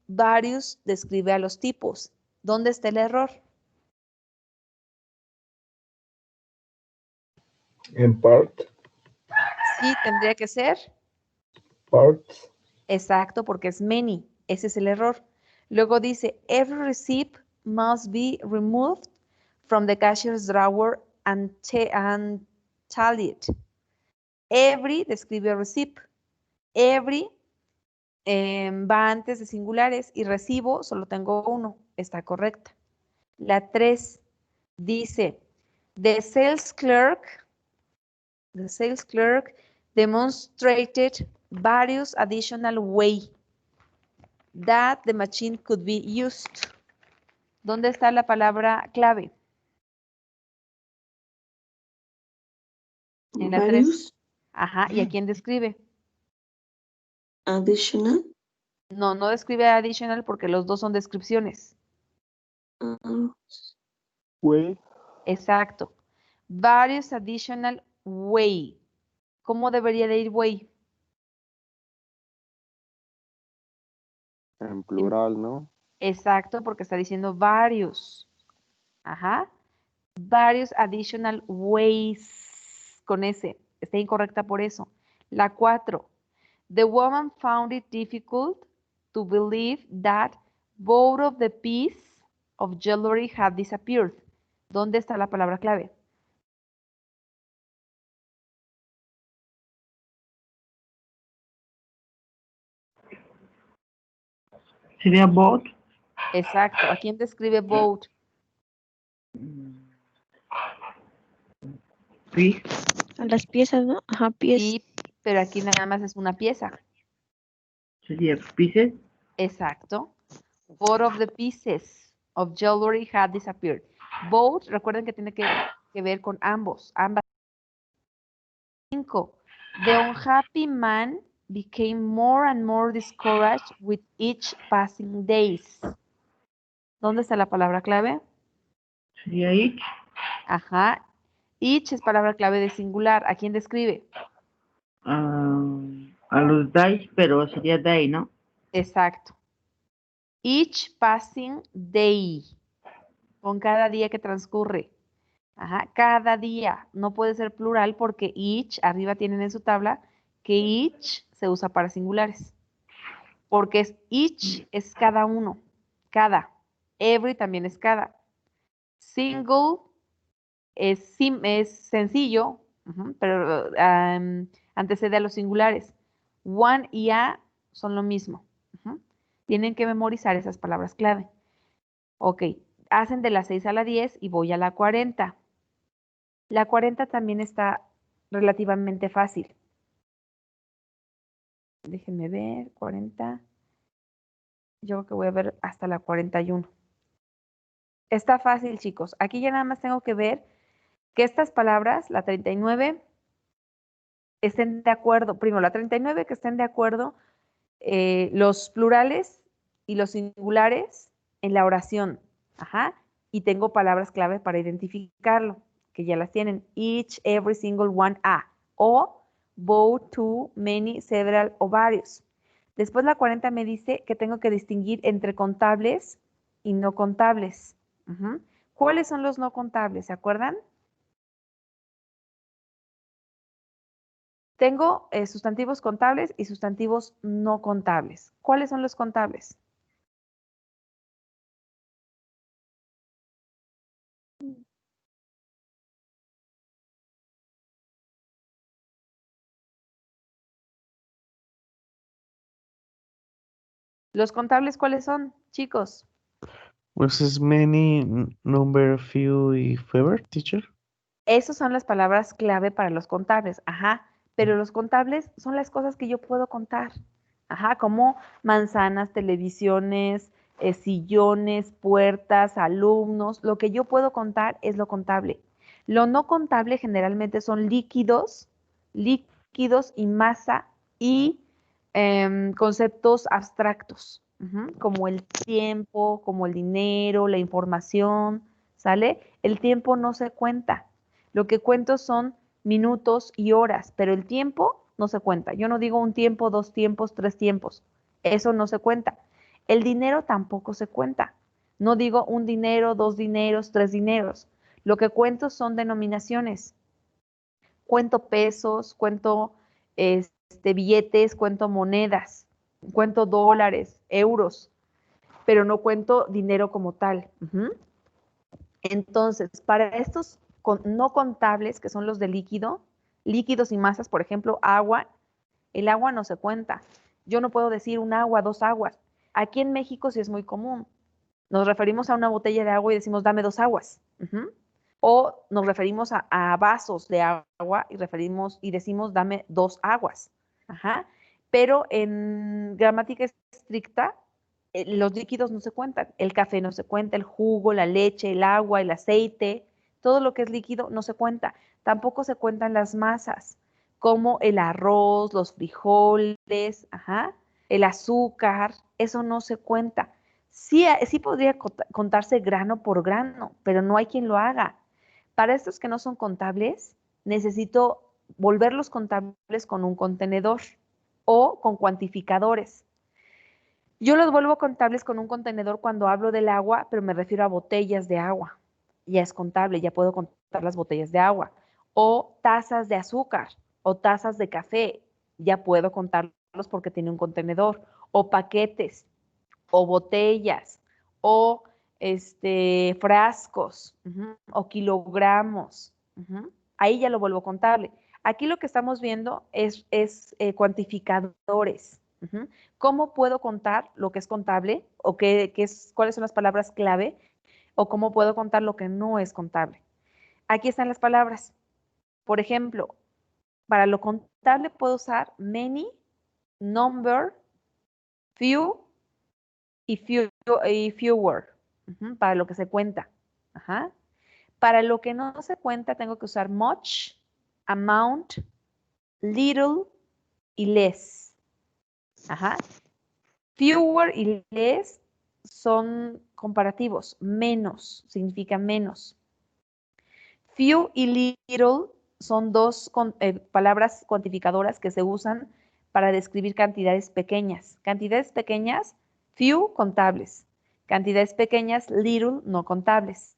various describe a los tipos. ¿Dónde está el error? En part. Sí, tendría que ser. Parts. Exacto, porque es many. Ese es el error. Luego dice, every receipt must be removed from the cashier's drawer and tallied. Every describe a receipt. Every va antes de singulares y recibo solo tengo uno. Está correcta. La 3 dice, the sales clerk demonstrated various additional ways that the machine could be used. ¿Dónde está la palabra clave? En la 3. Varios. Ajá, ¿y a quién describe? Additional. No, no describe additional porque los dos son descripciones. Way. Exacto. Various additional way. ¿Cómo debería de ir way? En plural, ¿no? Exacto, porque está diciendo varios. Ajá. Varios additional ways con ese. Está incorrecta por eso. La 4. The woman found it difficult to believe that both of the pieces of jewelry had disappeared. ¿Dónde está la palabra clave? Sería both. Exacto. ¿A quién describe both? Sí. A las piezas, ¿no? Ajá, pies. Sí, pero aquí nada más es una pieza. Sería pieces. Exacto. Both of the pieces of jewelry had disappeared. Both, recuerden que tiene que ver con ambos. Ambas. 5. The unhappy man became more and more discouraged with each passing days. ¿Dónde está la palabra clave? Sería each. Ajá. Each es palabra clave de singular. ¿A quién describe? A los days, pero sería day, ¿no? Exacto. Each passing day. Con cada día que transcurre. Ajá, cada día. No puede ser plural porque each, arriba tienen en su tabla, que each se usa para singulares. Porque each es cada uno. Cada. Every también es cada. Single es sencillo, pero antecede a los singulares. One y a son lo mismo. Tienen que memorizar esas palabras clave. Ok, hacen de la 6 a la 10 y voy a la 40. La 40 también está relativamente fácil. Déjenme ver, 40. Yo creo que voy a ver hasta la 41. Está fácil, chicos. Aquí ya nada más tengo que ver que estas palabras, la 39, estén de acuerdo. Primero, la 39, que estén de acuerdo los plurales y los singulares en la oración. Ajá. Y tengo palabras clave para identificarlo, que ya las tienen. Each, every, single, one, a. O both, two, many, several o varios. Después la 40 me dice que tengo que distinguir entre contables y no contables. Ujú. ¿Cuáles son los no contables? ¿Se acuerdan? Tengo sustantivos contables y sustantivos no contables. ¿Cuáles son los contables? ¿Los contables cuáles son, chicos? Pues es many, number, few y fewer, teacher. Esas son las palabras clave para los contables, ajá. Pero los contables son las cosas que yo puedo contar, ajá, como manzanas, televisiones, sillones, puertas, alumnos. Lo que yo puedo contar es lo contable. Lo no contable generalmente son líquidos y masa y conceptos abstractos, como el tiempo, como el dinero, la información, ¿sale? El tiempo no se cuenta. Lo que cuento son minutos y horas, pero el tiempo no se cuenta. Yo no digo un tiempo, 2 tiempos, 3 tiempos. Eso no se cuenta. El dinero tampoco se cuenta. No digo un dinero, 2 dineros, 3 dineros. Lo que cuento son denominaciones. Cuento pesos, cuento billetes, cuento monedas, cuento dólares, euros, pero no cuento dinero como tal. Entonces, para estos no contables, que son los de líquidos y masas, por ejemplo, agua, el agua no se cuenta. Yo no puedo decir un agua, 2 aguas. Aquí en México sí es muy común. Nos referimos a una botella de agua y decimos, dame 2 aguas. O nos referimos a vasos de agua y decimos, dame 2 aguas. Ajá. Pero en gramática estricta, los líquidos no se cuentan. El café no se cuenta, el jugo, la leche, el agua, el aceite, todo lo que es líquido no se cuenta. Tampoco se cuentan las masas, como el arroz, los frijoles, ajá, el azúcar, eso no se cuenta. Sí, sí podría contarse grano por grano, pero no hay quien lo haga. Para estos que no son contables, necesito volverlos contables con un contenedor o con cuantificadores. Yo los vuelvo contables con un contenedor cuando hablo del agua, pero me refiero a botellas de agua. Ya es contable, ya puedo contar las botellas de agua. O tazas de azúcar o tazas de café, ya puedo contarlos porque tiene un contenedor. O paquetes, o botellas, o frascos, o kilogramos. Ahí ya lo vuelvo contable. Aquí lo que estamos viendo es cuantificadores. ¿Cómo puedo contar lo que es contable o cuáles son las palabras clave o cómo puedo contar lo que no es contable? Aquí están las palabras. Por ejemplo, para lo contable puedo usar many, number, few y fewer, para lo que se cuenta. Ajá. Para lo que no se cuenta tengo que usar much, amount, little y less. Ajá. Fewer y less son comparativos. Menos significa menos. Few y little son dos palabras cuantificadoras que se usan para describir cantidades pequeñas. Cantidades pequeñas, few, contables. Cantidades pequeñas, little, no contables.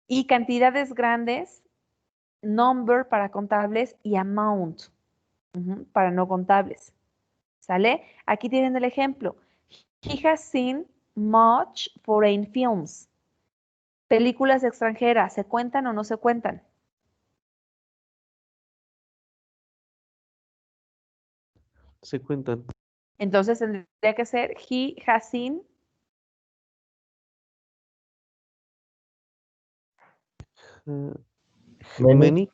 Y cantidades grandes, number para contables y amount para no contables. ¿Sale? Aquí tienen el ejemplo. He has seen much foreign films. Películas extranjeras, ¿se cuentan o no se cuentan? Se cuentan. Entonces tendría que ser he has seen Many.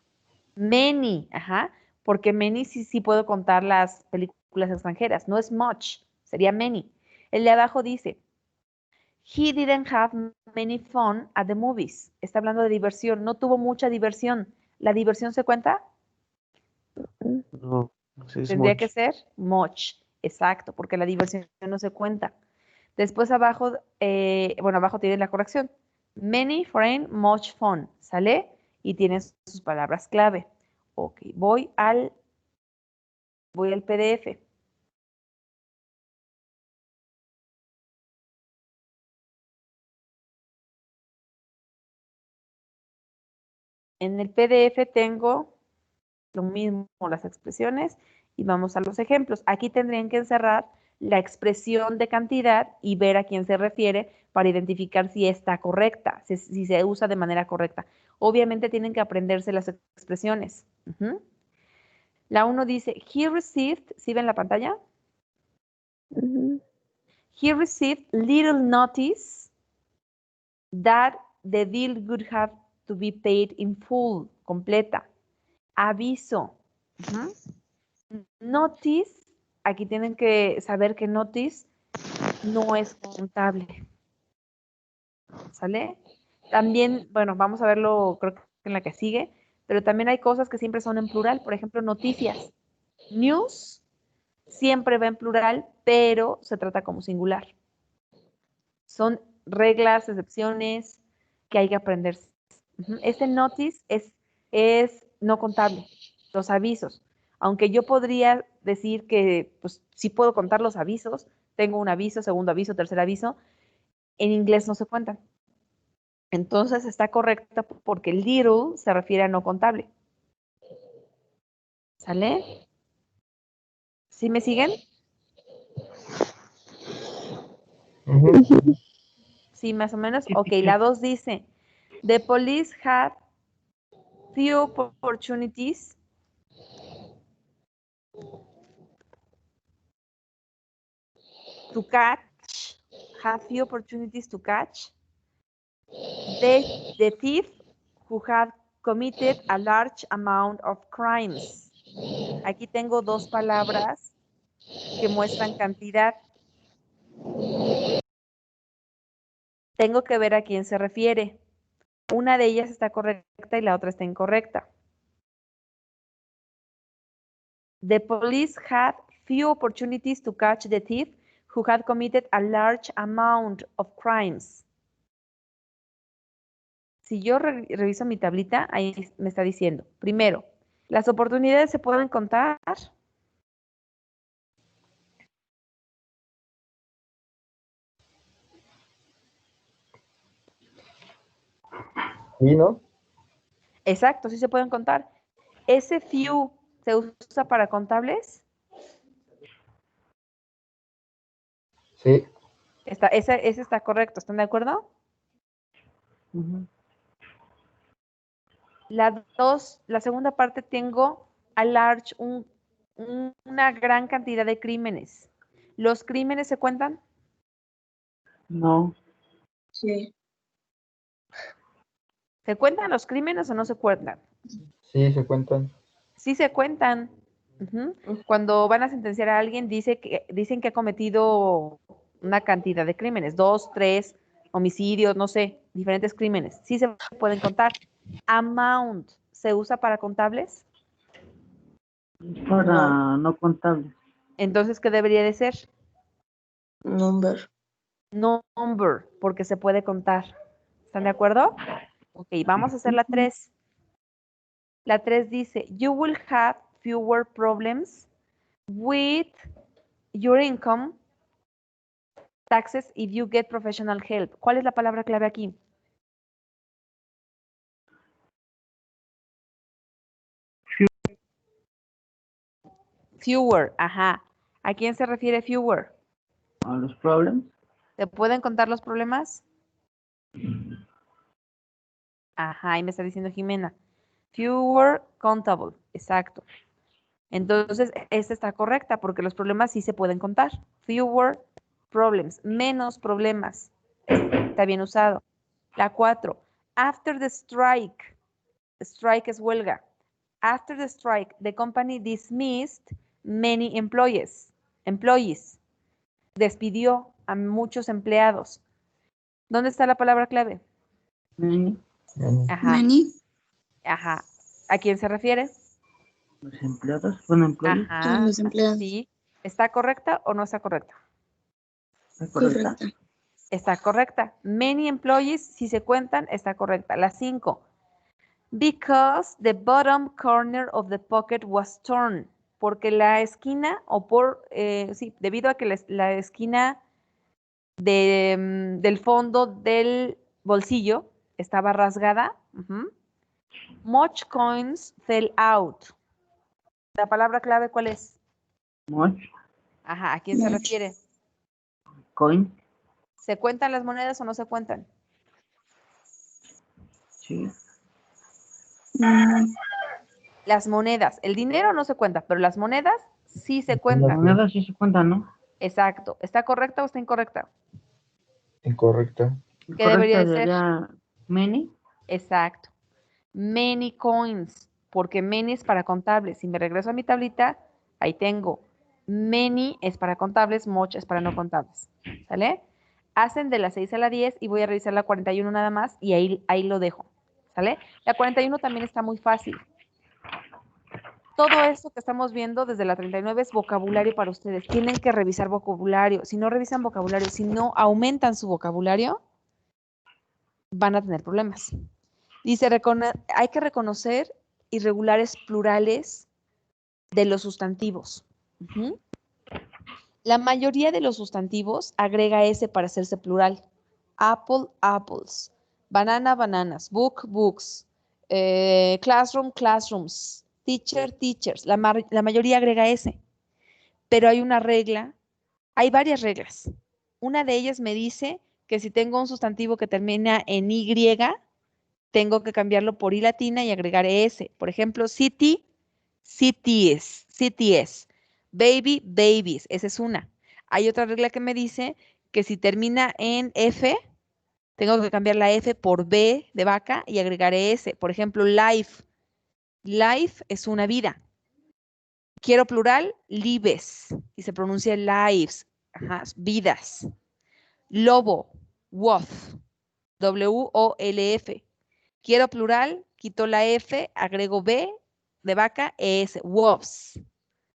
many, ajá, porque many sí puedo contar las películas extranjeras, no es much, sería many. El de abajo dice, He didn't have many fun at the movies. Está hablando de diversión. No tuvo mucha diversión. ¿La diversión se cuenta? No, sí es Tendría que much. ser much. Exacto, porque la diversión no se cuenta. Después abajo, bueno, abajo tiene la corrección. Many, friend, much fun. ¿Sale? Y tiene sus palabras clave. Ok, voy al PDF. En el PDF tengo lo mismo, las expresiones, y vamos a los ejemplos. Aquí tendrían que encerrar la expresión de cantidad y ver a quién se refiere para identificar si está correcta, si se usa de manera correcta. Obviamente tienen que aprenderse las expresiones. La 1 dice, he received, ¿sí ven la pantalla? He received little notice that the deal would have to be paid in full, completa. Aviso. Notice, aquí tienen que saber que notice no es contable. ¿Sale? También, bueno, vamos a verlo, creo que en la que sigue, pero también hay cosas que siempre son en plural, por ejemplo, noticias. News siempre va en plural, pero se trata como singular. Son reglas, excepciones que hay que aprenderse. Este notice es no contable, los avisos. Aunque yo podría decir que pues sí puedo contar los avisos, tengo un aviso, segundo aviso, tercer aviso, en inglés no se cuentan. Entonces está correcta porque little se refiere a no contable. ¿Sale? ¿Sí me siguen? Sí, más o menos. Ok, la 2 dice, the police had few opportunities to catch, the thief who had committed a large amount of crimes. Aquí tengo dos palabras que muestran cantidad. Tengo que ver a quién se refiere. Una de ellas está correcta y la otra está incorrecta. The police had few opportunities to catch the thief who had committed a large amount of crimes. Si yo reviso mi tablita, ahí me está diciendo, primero, ¿las oportunidades se pueden contar? ¿Y no? Exacto, sí se pueden contar. ¿Ese few se usa para contables? Sí. Ese está correcto, ¿están de acuerdo? La 2, la segunda parte tengo a large, una gran cantidad de crímenes. ¿Los crímenes se cuentan? No. Sí. ¿Se cuentan los crímenes o no se cuentan? Sí, se cuentan. Sí se cuentan. Cuando van a sentenciar a alguien, dicen que ha cometido una cantidad de crímenes, 2, 3, homicidios, no sé, diferentes crímenes. Sí se pueden contar. Amount, ¿se usa para contables? Para no contables. Entonces, ¿qué debería de ser? Number. Number, porque se puede contar. ¿Están de acuerdo? Ok, vamos a hacer la 3. La 3 dice, you will have fewer problems with your income taxes if you get professional help. ¿Cuál es la palabra clave aquí? Fewer, ajá. ¿A quién se refiere fewer? A los problemas. ¿Te pueden contar los problemas? Ajá, y me está diciendo Jimena. Fewer contable, exacto. Entonces, esta está correcta porque los problemas sí se pueden contar. Fewer problems, menos problemas. Está bien usado. La 4. After the strike. Strike es huelga. After the strike, the company dismissed many employees. Despidió a muchos empleados. ¿Dónde está la palabra clave? Many. Ajá, Many. ajá. ¿A quién se refiere? Los empleados. Bueno, employees. A Ajá, los empleados. sí. ¿Está correcta o no está correcta? ¿Está correcta? Correcta. Está correcta. Many employees, si se cuentan, está correcta. La 5. Because the bottom corner of the pocket was torn. Porque la esquina, sí, debido a que la esquina del fondo del bolsillo estaba rasgada. Much coins fell out. ¿La palabra clave cuál es? Much. Ajá, ¿a quién se Much. refiere? Coin. ¿Se cuentan las monedas o no se cuentan? Sí. Mm, Las monedas. El dinero no se cuenta, pero las monedas sí se Las cuentan. monedas sí se cuentan, ¿no? Exacto. ¿Está correcta o está incorrecta? Incorrecta. ¿Qué debería Correcta de ser? sería many. Exacto. Many coins, porque many es para contables. Si me regreso a mi tablita, ahí tengo. Many es para contables, much es para no contables. ¿Sale? Hacen de la 6 a la 10 y voy a revisar la 41 nada más y ahí lo dejo. ¿Sale? La 41 también está muy fácil. Todo esto que estamos viendo desde la 39 es vocabulario para ustedes. Tienen que revisar vocabulario. Si no revisan vocabulario, si no aumentan su vocabulario, van a tener problemas. Dice, hay que reconocer irregulares plurales de los sustantivos. La mayoría de los sustantivos agrega S para hacerse plural. Apple, apples. Banana, bananas. Book, books. Classroom, classrooms. Teacher, teachers. La mayoría agrega S. Pero hay una regla, hay varias reglas. Una de ellas me dice que si tengo un sustantivo que termina en Y, tengo que cambiarlo por I latina y agregar S. Por ejemplo, city, cities, cities. Baby, babies. Esa es una. Hay otra regla que me dice que si termina en F, tengo que cambiar la F por B de vaca y agregar S. Por ejemplo, life. Life es una vida. Quiero plural, lives. Y se pronuncia lives. Ajá, vidas. Lobo, wolf. W-O-L-F. Quiero plural, quito la F, agrego B de vaca, ES, wolves.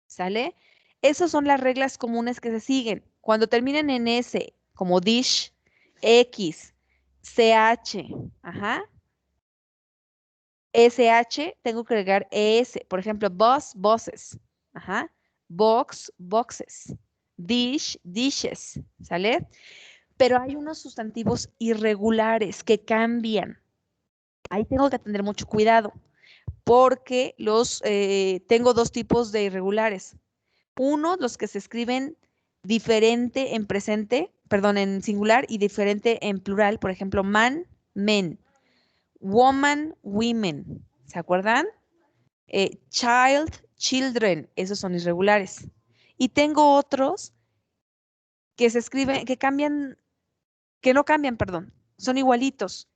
¿Sale? Esas son las reglas comunes que se siguen. Cuando terminen en S, como dish, X, CH, ajá, SH, tengo que agregar ES. Por ejemplo, bus, buses, ajá, box, boxes, dish, dishes, ¿sale? Pero hay unos sustantivos irregulares que cambian. Ahí tengo que tener mucho cuidado porque tengo dos tipos de irregulares. Uno, los que se escriben diferente en presente, perdón, en singular y diferente en plural. Por ejemplo, man, men, woman, women. ¿Se acuerdan? Child, children. Esos son irregulares. Y tengo otros que se escriben, que no cambian, perdón. Son igualitos.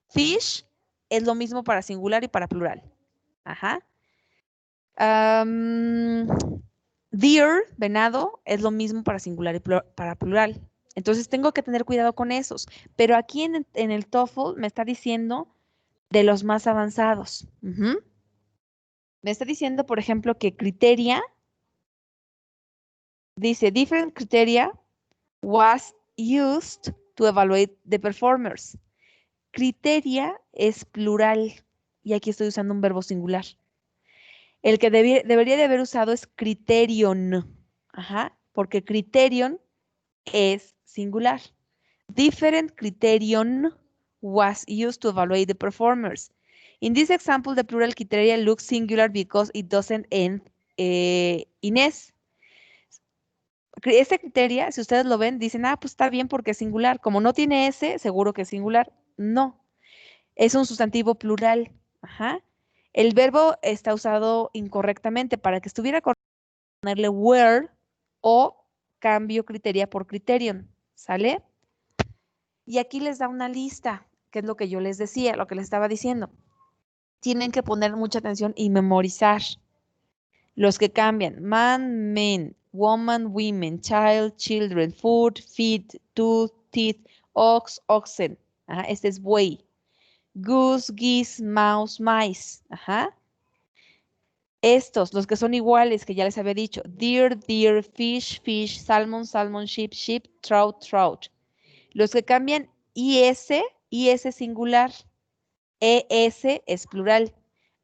Fish es lo mismo para singular y para plural. Ajá. Deer, venado, es lo mismo para singular y para plural. Entonces tengo que tener cuidado con esos. Pero aquí en el TOEFL me está diciendo de los más avanzados. Me está diciendo, por ejemplo, que criteria, dice, different criteria was used to evaluate the performers. Criteria es plural y aquí estoy usando un verbo singular. El que debería de haber usado es criterion, ajá, porque criterion es singular. Different criterion was used to evaluate the performers. In this example, the plural criteria looks singular because it doesn't end in S. Este criteria, si ustedes lo ven, dicen, pues está bien porque es singular. Como no tiene S, seguro que es singular. No, es un sustantivo plural. Ajá. El verbo está usado incorrectamente. Para que estuviera correcto, ponerle were o cambio criteria por criterion. ¿Sale? Y aquí les da una lista, que es lo que yo les decía, lo que les estaba diciendo. Tienen que poner mucha atención y memorizar los que cambian. Man, men, woman, women, child, children, food, feet, tooth, teeth, Ox, oxen. Ajá, este es buey. Goose, geese, mouse, mice. Ajá. Estos, los que son iguales, que ya les había dicho. Deer, deer, fish, fish, salmon, salmon, sheep, sheep, trout, trout. Los que cambian IS singular. ES es plural.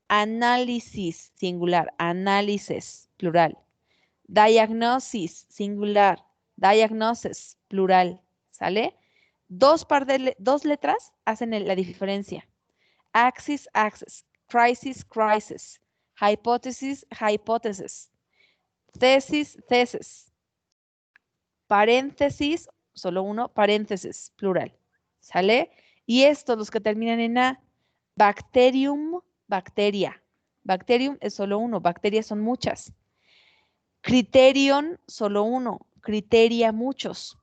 Análisis, singular. Análisis, plural. Diagnosis, singular. Diagnosis, plural. ¿Sale? Dos letras hacen la diferencia. Axis, axis. Crisis, crisis. Hypothesis, hypothesis. Thesis, thesis. Paréntesis, solo uno, paréntesis, plural. ¿Sale? Y estos, los que terminan en A. Bacterium, bacteria. Bacterium es solo uno, bacterias son muchas. Criterion, solo uno. Criteria, muchos.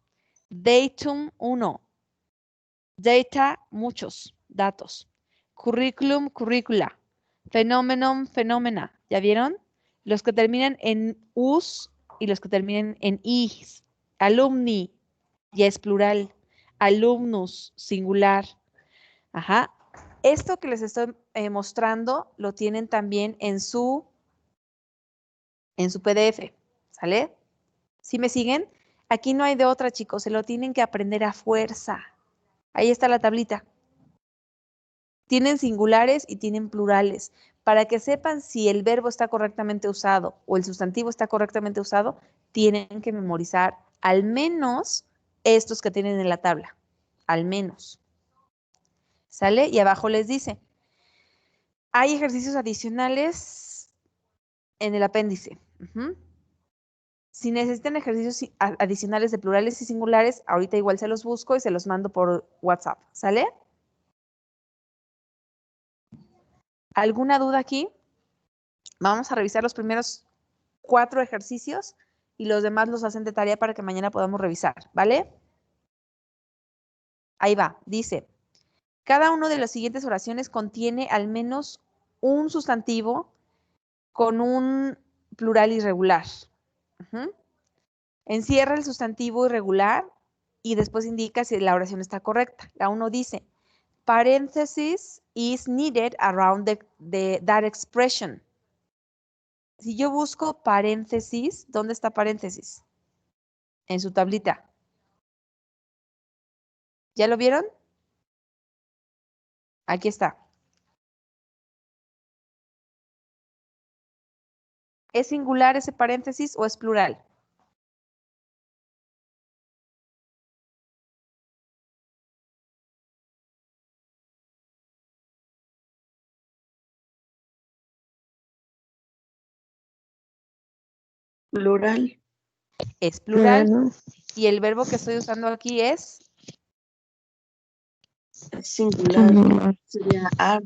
Datum, uno. Data, muchos. Datos. Curriculum, curricula. Phenomenon, fenómena. ¿Ya vieron? Los que terminan en us y los que terminan en is. Alumni, ya es plural. Alumnus, singular. Ajá. Esto que les estoy mostrando lo tienen también en su PDF. ¿Sale? ¿Sí me siguen? Aquí no hay de otra, chicos. Se lo tienen que aprender a fuerza. Ahí está la tablita. Tienen singulares y tienen plurales. Para que sepan si el verbo está correctamente usado o el sustantivo está correctamente usado, tienen que memorizar al menos estos que tienen en la tabla. Al menos. ¿Sale? Y abajo les dice, hay ejercicios adicionales en el apéndice. Si necesitan ejercicios adicionales de plurales y singulares, ahorita igual se los busco y se los mando por WhatsApp. ¿Sale? ¿Alguna duda aquí? Vamos a revisar los primeros 4 ejercicios y los demás los hacen de tarea para que mañana podamos revisar, ¿vale? Ahí va, dice, cada una de las siguientes oraciones contiene al menos un sustantivo con un plural irregular. Encierra el sustantivo irregular y después indica si la oración está correcta. La 1 dice, paréntesis is needed around that expression. Si yo busco paréntesis, ¿dónde está paréntesis? En su tablita. ¿Ya lo vieron? Aquí está. ¿Es singular ese paréntesis o es plural? Plural. Es plural. ¿no? Y el verbo que estoy usando aquí es Singular. Sería are.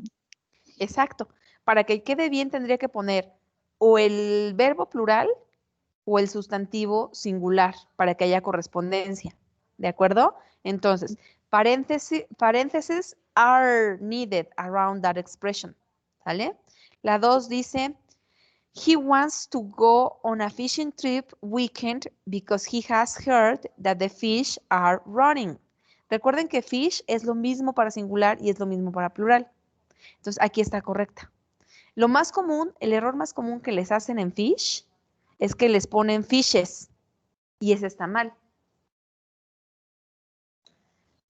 exacto. Para que quede bien tendría que poner o el verbo plural o el sustantivo singular para que haya correspondencia. ¿De acuerdo? Entonces, paréntesis are needed around that expression. ¿Vale? La 2 dice, he wants to go on a fishing trip weekend because he has heard that the fish are running. Recuerden que fish es lo mismo para singular y es lo mismo para plural. Entonces, aquí está correcta. Lo más común, el error más común que les hacen en fish es que les ponen fishes y ese está mal.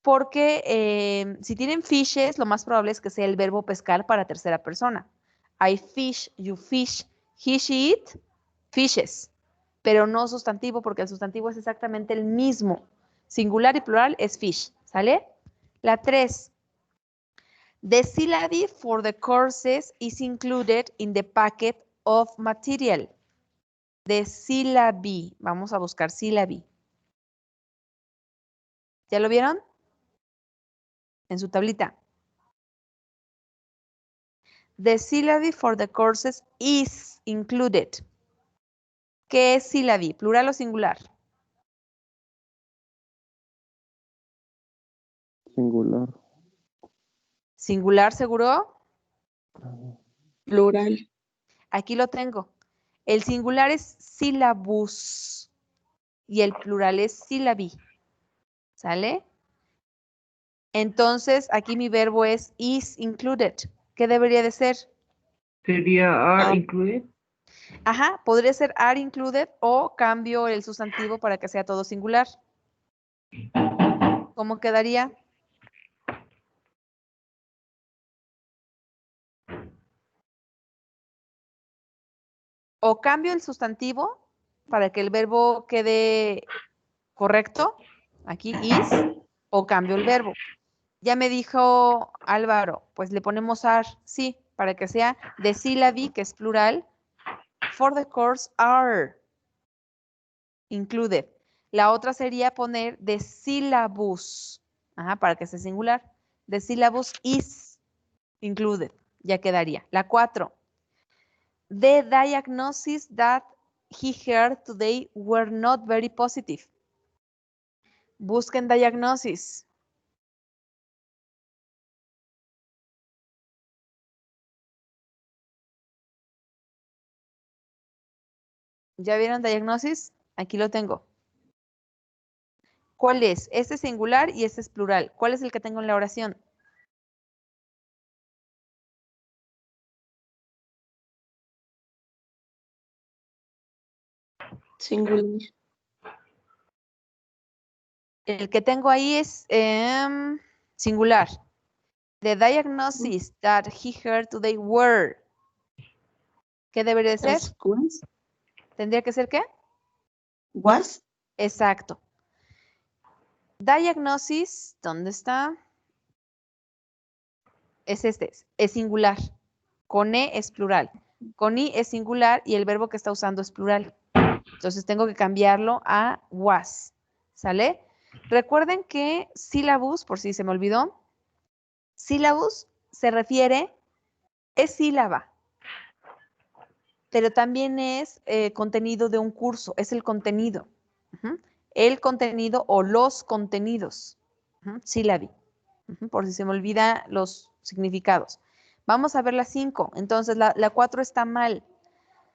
Porque si tienen fishes, lo más probable es que sea el verbo pescar para tercera persona. I fish, you fish, he, she, it, fishes. Pero no sustantivo porque el sustantivo es exactamente el mismo. Singular y plural es fish. ¿Sale? La 3. The syllable for the courses is included in the packet of material. The syllable. Vamos a buscar syllable. ¿Ya lo vieron? En su tablita. The syllable for the courses is included. ¿Qué es syllable? ¿Plural o singular? Singular. ¿Singular seguro? Plural. Aquí lo tengo. El singular es syllabus y el plural es syllabi. ¿Sale? Entonces, aquí mi verbo es is included. ¿Qué debería de ser? Sería are included. Ajá, podría ser are included o cambio el sustantivo para que sea todo singular. ¿Cómo quedaría? O cambio el sustantivo para que el verbo quede correcto, aquí is, o cambio el verbo. Ya me dijo Álvaro, pues le ponemos are, sí, para que sea de syllabi, que es plural, for the course are included. La otra sería poner de syllabus, ajá, para que sea singular. The syllabus is included, ya quedaría. La 4. The diagnosis that he heard today were not very positive. Busquen diagnosis. ¿Ya vieron diagnosis? Aquí lo tengo. ¿Cuál es? Este es singular y este es plural. ¿Cuál es el que tengo en la oración? Singular. El que tengo ahí es singular. The diagnosis that he heard today were. ¿Qué debería de ser? Was. ¿Tendría que ser qué? Was. Exacto. Diagnosis, ¿dónde está? Es este, es singular. Con E es plural. Con I es singular y el verbo que está usando es plural. Entonces tengo que cambiarlo a was. ¿Sale? Recuerden que sílabus, por si se me olvidó, sílabus se refiere, es sílaba, pero también es contenido de un curso, es el contenido. El contenido o los contenidos. Sílabi. Por si se me olvida los significados. Vamos a ver la 5. Entonces, la 4 está mal.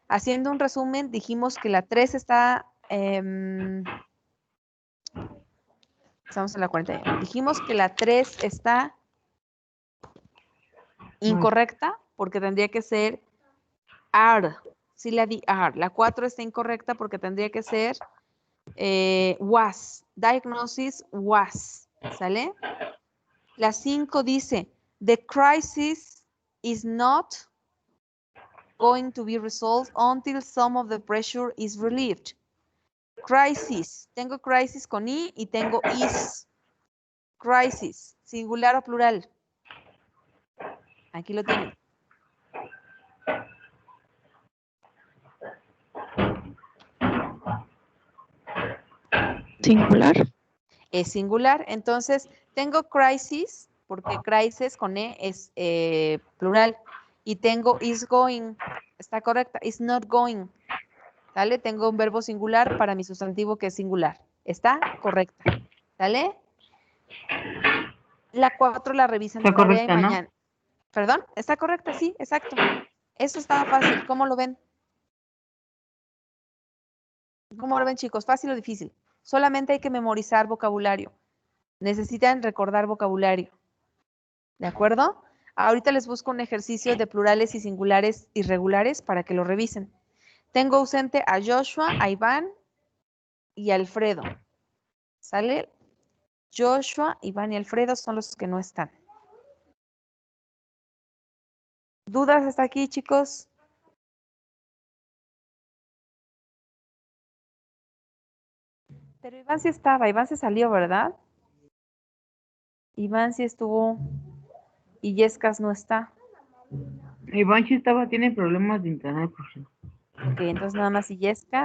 Haciendo un resumen, dijimos que la 3 está... estamos en la 41. Dijimos que la 3 está incorrecta porque tendría que ser are. Sílabi are. La 4 está incorrecta porque tendría que ser was. Diagnosis was. ¿Sale? La 5 dice, the crisis is not going to be resolved until some of the pressure is relieved. Crisis. Tengo crisis con I y tengo is. Crisis. ¿Singular o plural? Aquí lo tienen. Singular. Es singular. Entonces, tengo crisis, porque crisis con E es plural. Y tengo is going. Está correcta. Is not going. ¿Sale? Tengo un verbo singular para mi sustantivo que es singular. Está correcta. ¿Sale? La 4 la revisan Está todavía correcta, ¿no? mañana. ¿Perdón? ¿Está correcta? Sí, exacto. Eso estaba fácil. ¿Cómo lo ven? ¿Cómo lo ven, chicos? ¿Fácil o difícil? Solamente hay que memorizar vocabulario. Necesitan recordar vocabulario. ¿De acuerdo? Ahorita les busco un ejercicio de plurales y singulares irregulares para que lo revisen. Tengo ausente a Joshua, a Iván y a Alfredo. ¿Sale? Joshua, Iván y Alfredo son los que no están. ¿Dudas hasta aquí, chicos? Pero Iván sí estaba, Iván se salió, ¿verdad? Iván sí estuvo y Yescas no está. Iván sí tiene problemas de internet, por cierto. Ok, entonces nada más Yesca